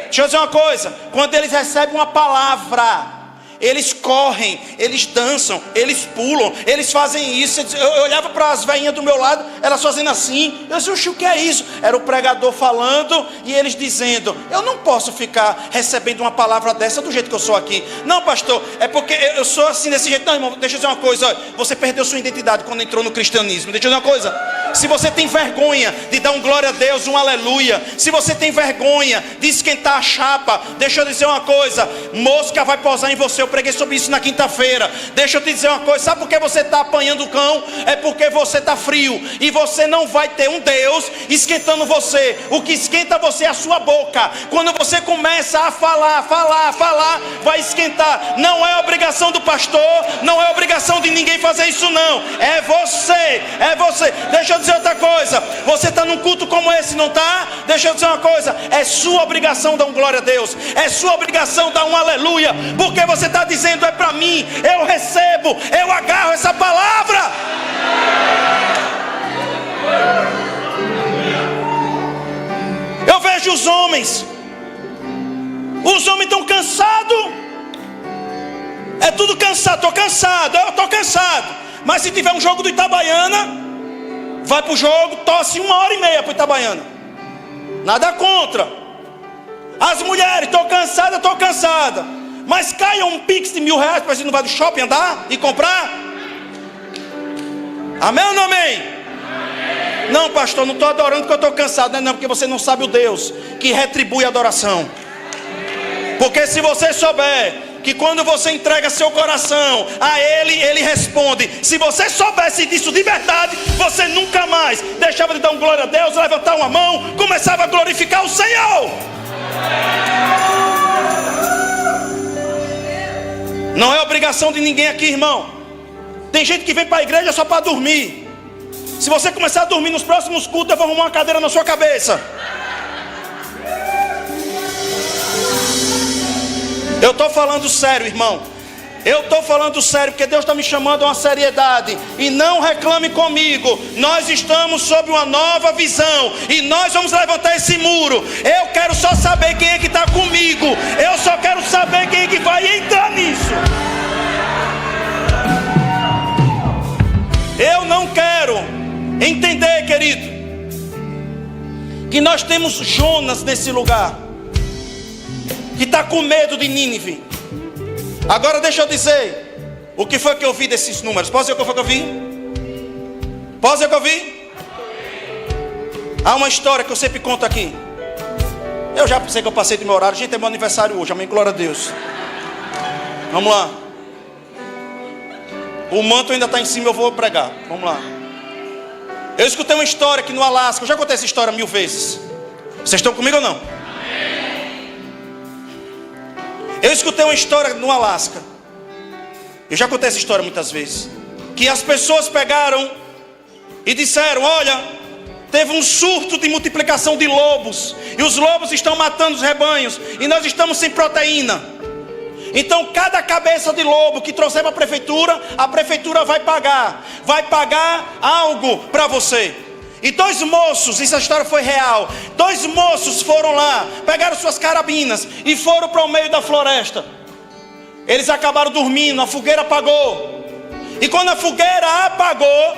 Deixa eu dizer uma coisa: quando eles recebem uma palavra, eles correm, eles dançam, eles pulam, eles fazem isso. Eu olhava para as velhinhas do meu lado, elas fazendo assim. Eu disse: o que é isso? Era o pregador falando e eles dizendo: eu não posso ficar recebendo uma palavra dessa do jeito que eu sou aqui. Não, pastor, é porque eu sou assim desse jeito. Não, irmão, deixa eu dizer uma coisa: olha, você perdeu sua identidade quando entrou no cristianismo. Deixa eu dizer uma coisa: se você tem vergonha de dar um glória a Deus, um aleluia, se você tem vergonha de esquentar a chapa, deixa eu dizer uma coisa: mosca vai pousar em você. Eu preguei sobre isso na quinta-feira. Deixa eu te dizer uma coisa: sabe por que você está apanhando o cão? É porque você está frio. E você não vai ter um Deus esquentando você. O que esquenta você é a sua boca. Quando você começa a falar, vai esquentar. Não é obrigação do pastor, não é obrigação de ninguém fazer isso não. É você. Deixa eu dizer outra coisa: você está num culto como esse, não está? Deixa eu dizer uma coisa: é sua obrigação dar um glória a Deus. É sua obrigação dar um aleluia. Porque você está dizendo: é para mim, eu recebo, eu agarro essa palavra. Eu vejo os homens estão cansados. É tudo cansado, eu estou cansado. Mas se tiver um jogo do Itabaiana, vai para o jogo, tosse 1h30 para o Itabaiana. Nada contra. As mulheres: estou cansada. Mas caia um pix de R$1.000 para você não vai do shopping andar e comprar? Amém ou não amém? Não, pastor, não estou adorando porque eu estou cansado. Não, porque você não sabe o Deus que retribui a adoração. Porque se você souber que quando você entrega seu coração a Ele, Ele responde. Se você soubesse disso de verdade, você nunca mais deixava de dar um glória a Deus, levantar uma mão, começava a glorificar o Senhor. Não é obrigação de ninguém aqui, irmão. Tem gente que vem para a igreja só para dormir. Se você começar a dormir nos próximos cultos, eu vou arrumar uma cadeira na sua cabeça. Eu estou falando sério, irmão. Eu estou falando sério, porque Deus está me chamando a uma seriedade. E não reclame comigo. Nós estamos sob uma nova visão. E nós vamos levantar esse muro. Eu quero só saber quem é que está comigo. Eu só quero saber quem é que vai entrar nisso. quero entender, querido, que nós temos Jonas nesse lugar, que está com medo de Nínive. Agora deixa eu dizer, o que foi que eu vi desses números? Posso dizer o que foi que eu vi? Posso dizer o que eu vi? Há uma história que eu sempre conto aqui. Eu já sei que eu passei do meu horário. Gente, é meu aniversário hoje, amém, glória a Deus. Vamos lá. O manto ainda está em cima, eu vou pregar. Vamos lá. Eu escutei uma história aqui no Alasca. Eu já contei essa história 1000 vezes. Vocês estão comigo ou não? Eu escutei uma história no Alasca. Eu já contei essa história muitas vezes. Que as pessoas pegaram e disseram: olha, teve um surto de multiplicação de lobos, e os lobos estão matando os rebanhos, e nós estamos sem proteína. Então cada cabeça de lobo que trouxer para a prefeitura vai pagar algo para você. E 2 moços, essa história foi real, 2 moços foram lá, pegaram suas carabinas e foram para o meio da floresta. Eles acabaram dormindo, a fogueira apagou. E quando a fogueira apagou,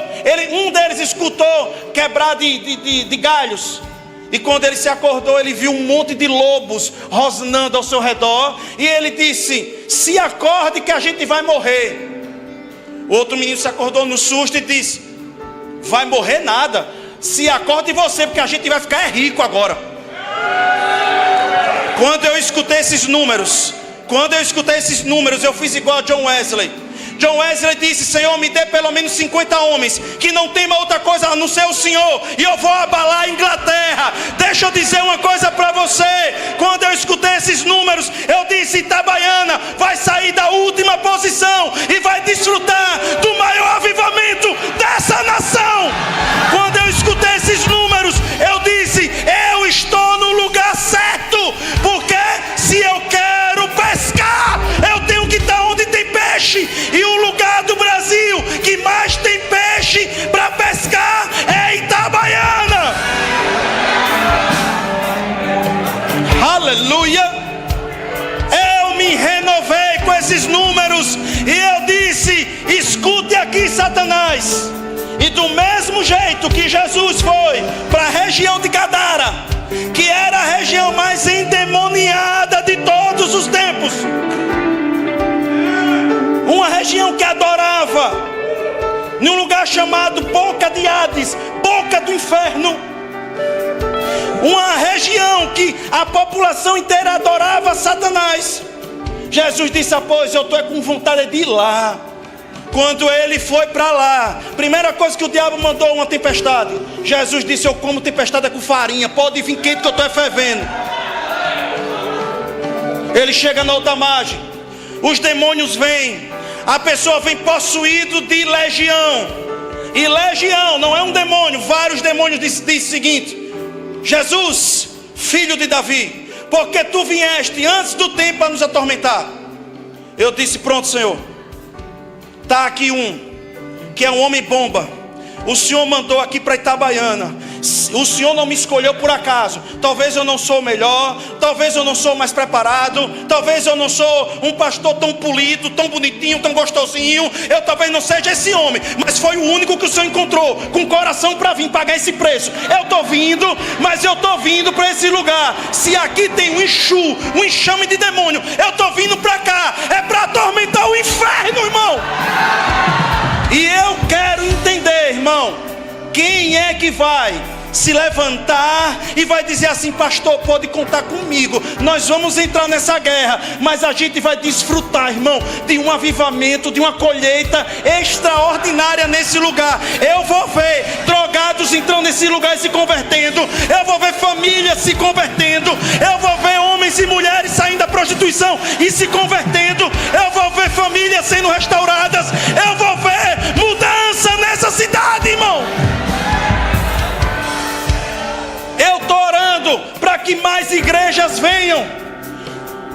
um deles escutou quebrar de galhos. E quando ele se acordou, ele viu um monte de lobos rosnando ao seu redor. E ele disse: se acorde que a gente vai morrer. O outro menino se acordou no susto e disse: vai morrer nada. Se acorde você, porque a gente vai ficar rico agora. Quando eu escutei esses números, eu fiz igual a John Wesley. John Wesley disse: Senhor, me dê pelo menos 50 homens que não tema outra coisa a não ser o Senhor, e eu vou abalar a Inglaterra. Deixa eu dizer uma coisa para você. Quando eu escutei esses números, eu disse: Itabaiana vai sair da última posição e vai desfrutar do maior avivamento dessa nação. Quando eu escutei esses números, eu disse: eu estou no lugar certo, porque se eu quero pescar, eu tenho que estar onde tem peixe. E o lugar do Brasil que mais tem peixe para pescar é Itabaiana. Aleluia. Eu me renovei com esses números e eu disse: escute aqui, Satanás. E do mesmo jeito que Jesus foi para a região de Gadara, que era a região mais endemoniada de todos os tempos, uma região que adorava, num lugar chamado Boca de Hades, Boca do Inferno, uma região que a população inteira adorava Satanás. Jesus disse: pois eu estou com vontade de ir lá. Quando ele foi para lá, primeira coisa que o diabo mandou, uma tempestade. Jesus disse: eu como tempestade com farinha, pode vir quente que eu estou fervendo. Ele chega na outra margem, os demônios vêm, a pessoa vem possuído de legião. E legião não é um demônio, vários demônios dizem o seguinte: Jesus, filho de Davi, porque tu vieste antes do tempo para nos atormentar. Eu disse: pronto, Senhor, está aqui que é um homem bomba. O Senhor mandou aqui para Itabaiana. O Senhor não me escolheu por acaso. Talvez eu não sou o melhor, talvez eu não sou o mais preparado, talvez eu não sou um pastor tão polido, tão bonitinho, tão gostosinho. Eu talvez não seja esse homem, mas foi o único que o Senhor encontrou com coração para vir pagar esse preço. Eu estou vindo, mas eu estou vindo para esse lugar. Se aqui tem um enxame de demônio, eu estou vindo para cá, é para atormentar o inferno, irmão. E eu quero entender, irmão, quem é que vai se levantar e vai dizer assim: pastor, pode contar comigo, nós vamos entrar nessa guerra, mas a gente vai desfrutar, irmão, de um avivamento, de uma colheita extraordinária nesse lugar. Eu vou ver drogados entrando nesse lugar e se convertendo, eu vou ver famílias se convertendo, eu vou ver homens e mulheres saindo da prostituição e se convertendo, eu vou ver famílias sendo restauradas, eu vou ver mudança nessa cidade, irmão. Eu estou orando para que mais igrejas venham.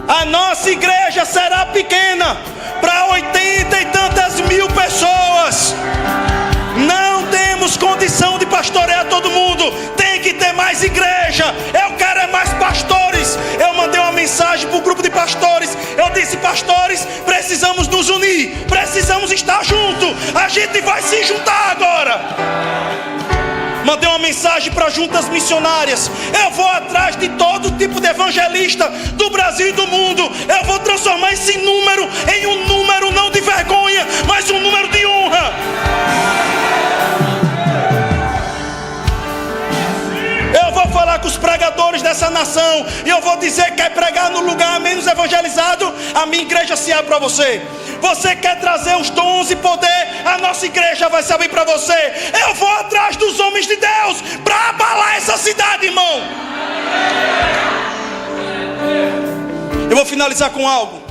A nossa igreja será pequena para 80 e tantas mil pessoas. Não temos condição de pastorear todo mundo. Tem que ter mais igreja. Eu quero é mais pastores. Eu mandei uma mensagem para o grupo de pastores. Eu disse: pastores, precisamos nos unir, precisamos Deus está junto. A gente vai se juntar agora. Mandei uma mensagem para juntas missionárias. Eu vou atrás de todo tipo de evangelista do Brasil e do mundo. Eu vou transformar esse número em um número não de vergonha, mas um número de honra. Eu vou falar com os pregadores dessa nação e eu vou dizer: quer pregar no lugar menos evangelizado? A minha igreja se abre para você. Você quer trazer os dons e poder? A nossa igreja vai se abrir para você. Eu vou atrás dos homens de Deus para abalar essa cidade, irmão. Eu vou finalizar com algo.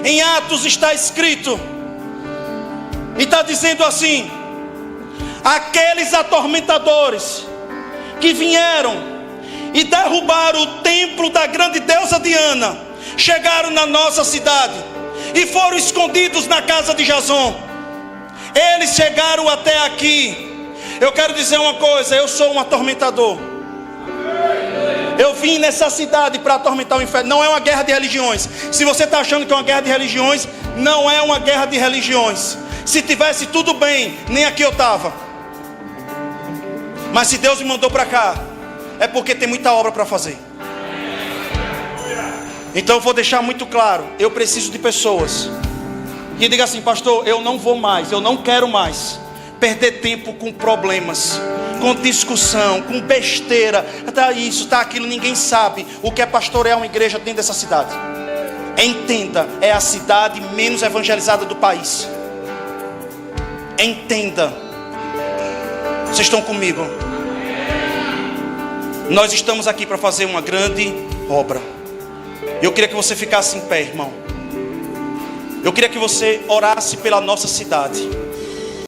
Em Atos está escrito, e está dizendo assim: aqueles atormentadores que vieram e derrubaram o templo da grande deusa Diana, chegaram na nossa cidade e foram escondidos na casa de Jason. Eles chegaram até aqui. Eu quero dizer uma coisa: eu sou um atormentador. Eu vim nessa cidade para atormentar o inferno. Não é uma guerra de religiões. Se você está achando que é uma guerra de religiões, não é uma guerra de religiões. Se tivesse tudo bem, nem aqui eu estava. Mas se Deus me mandou para cá, é porque tem muita obra para fazer. Então eu vou deixar muito claro: eu preciso de pessoas que digam assim: pastor, eu não vou mais, eu não quero mais perder tempo com problemas, com discussão, com besteira. Está isso, está aquilo. Ninguém sabe o que é pastorear uma igreja dentro dessa cidade. Entenda, é a cidade menos evangelizada do país. Entenda. Vocês estão comigo? Nós estamos aqui para fazer uma grande obra. Eu queria que você ficasse em pé, irmão. Eu queria que você orasse pela nossa cidade.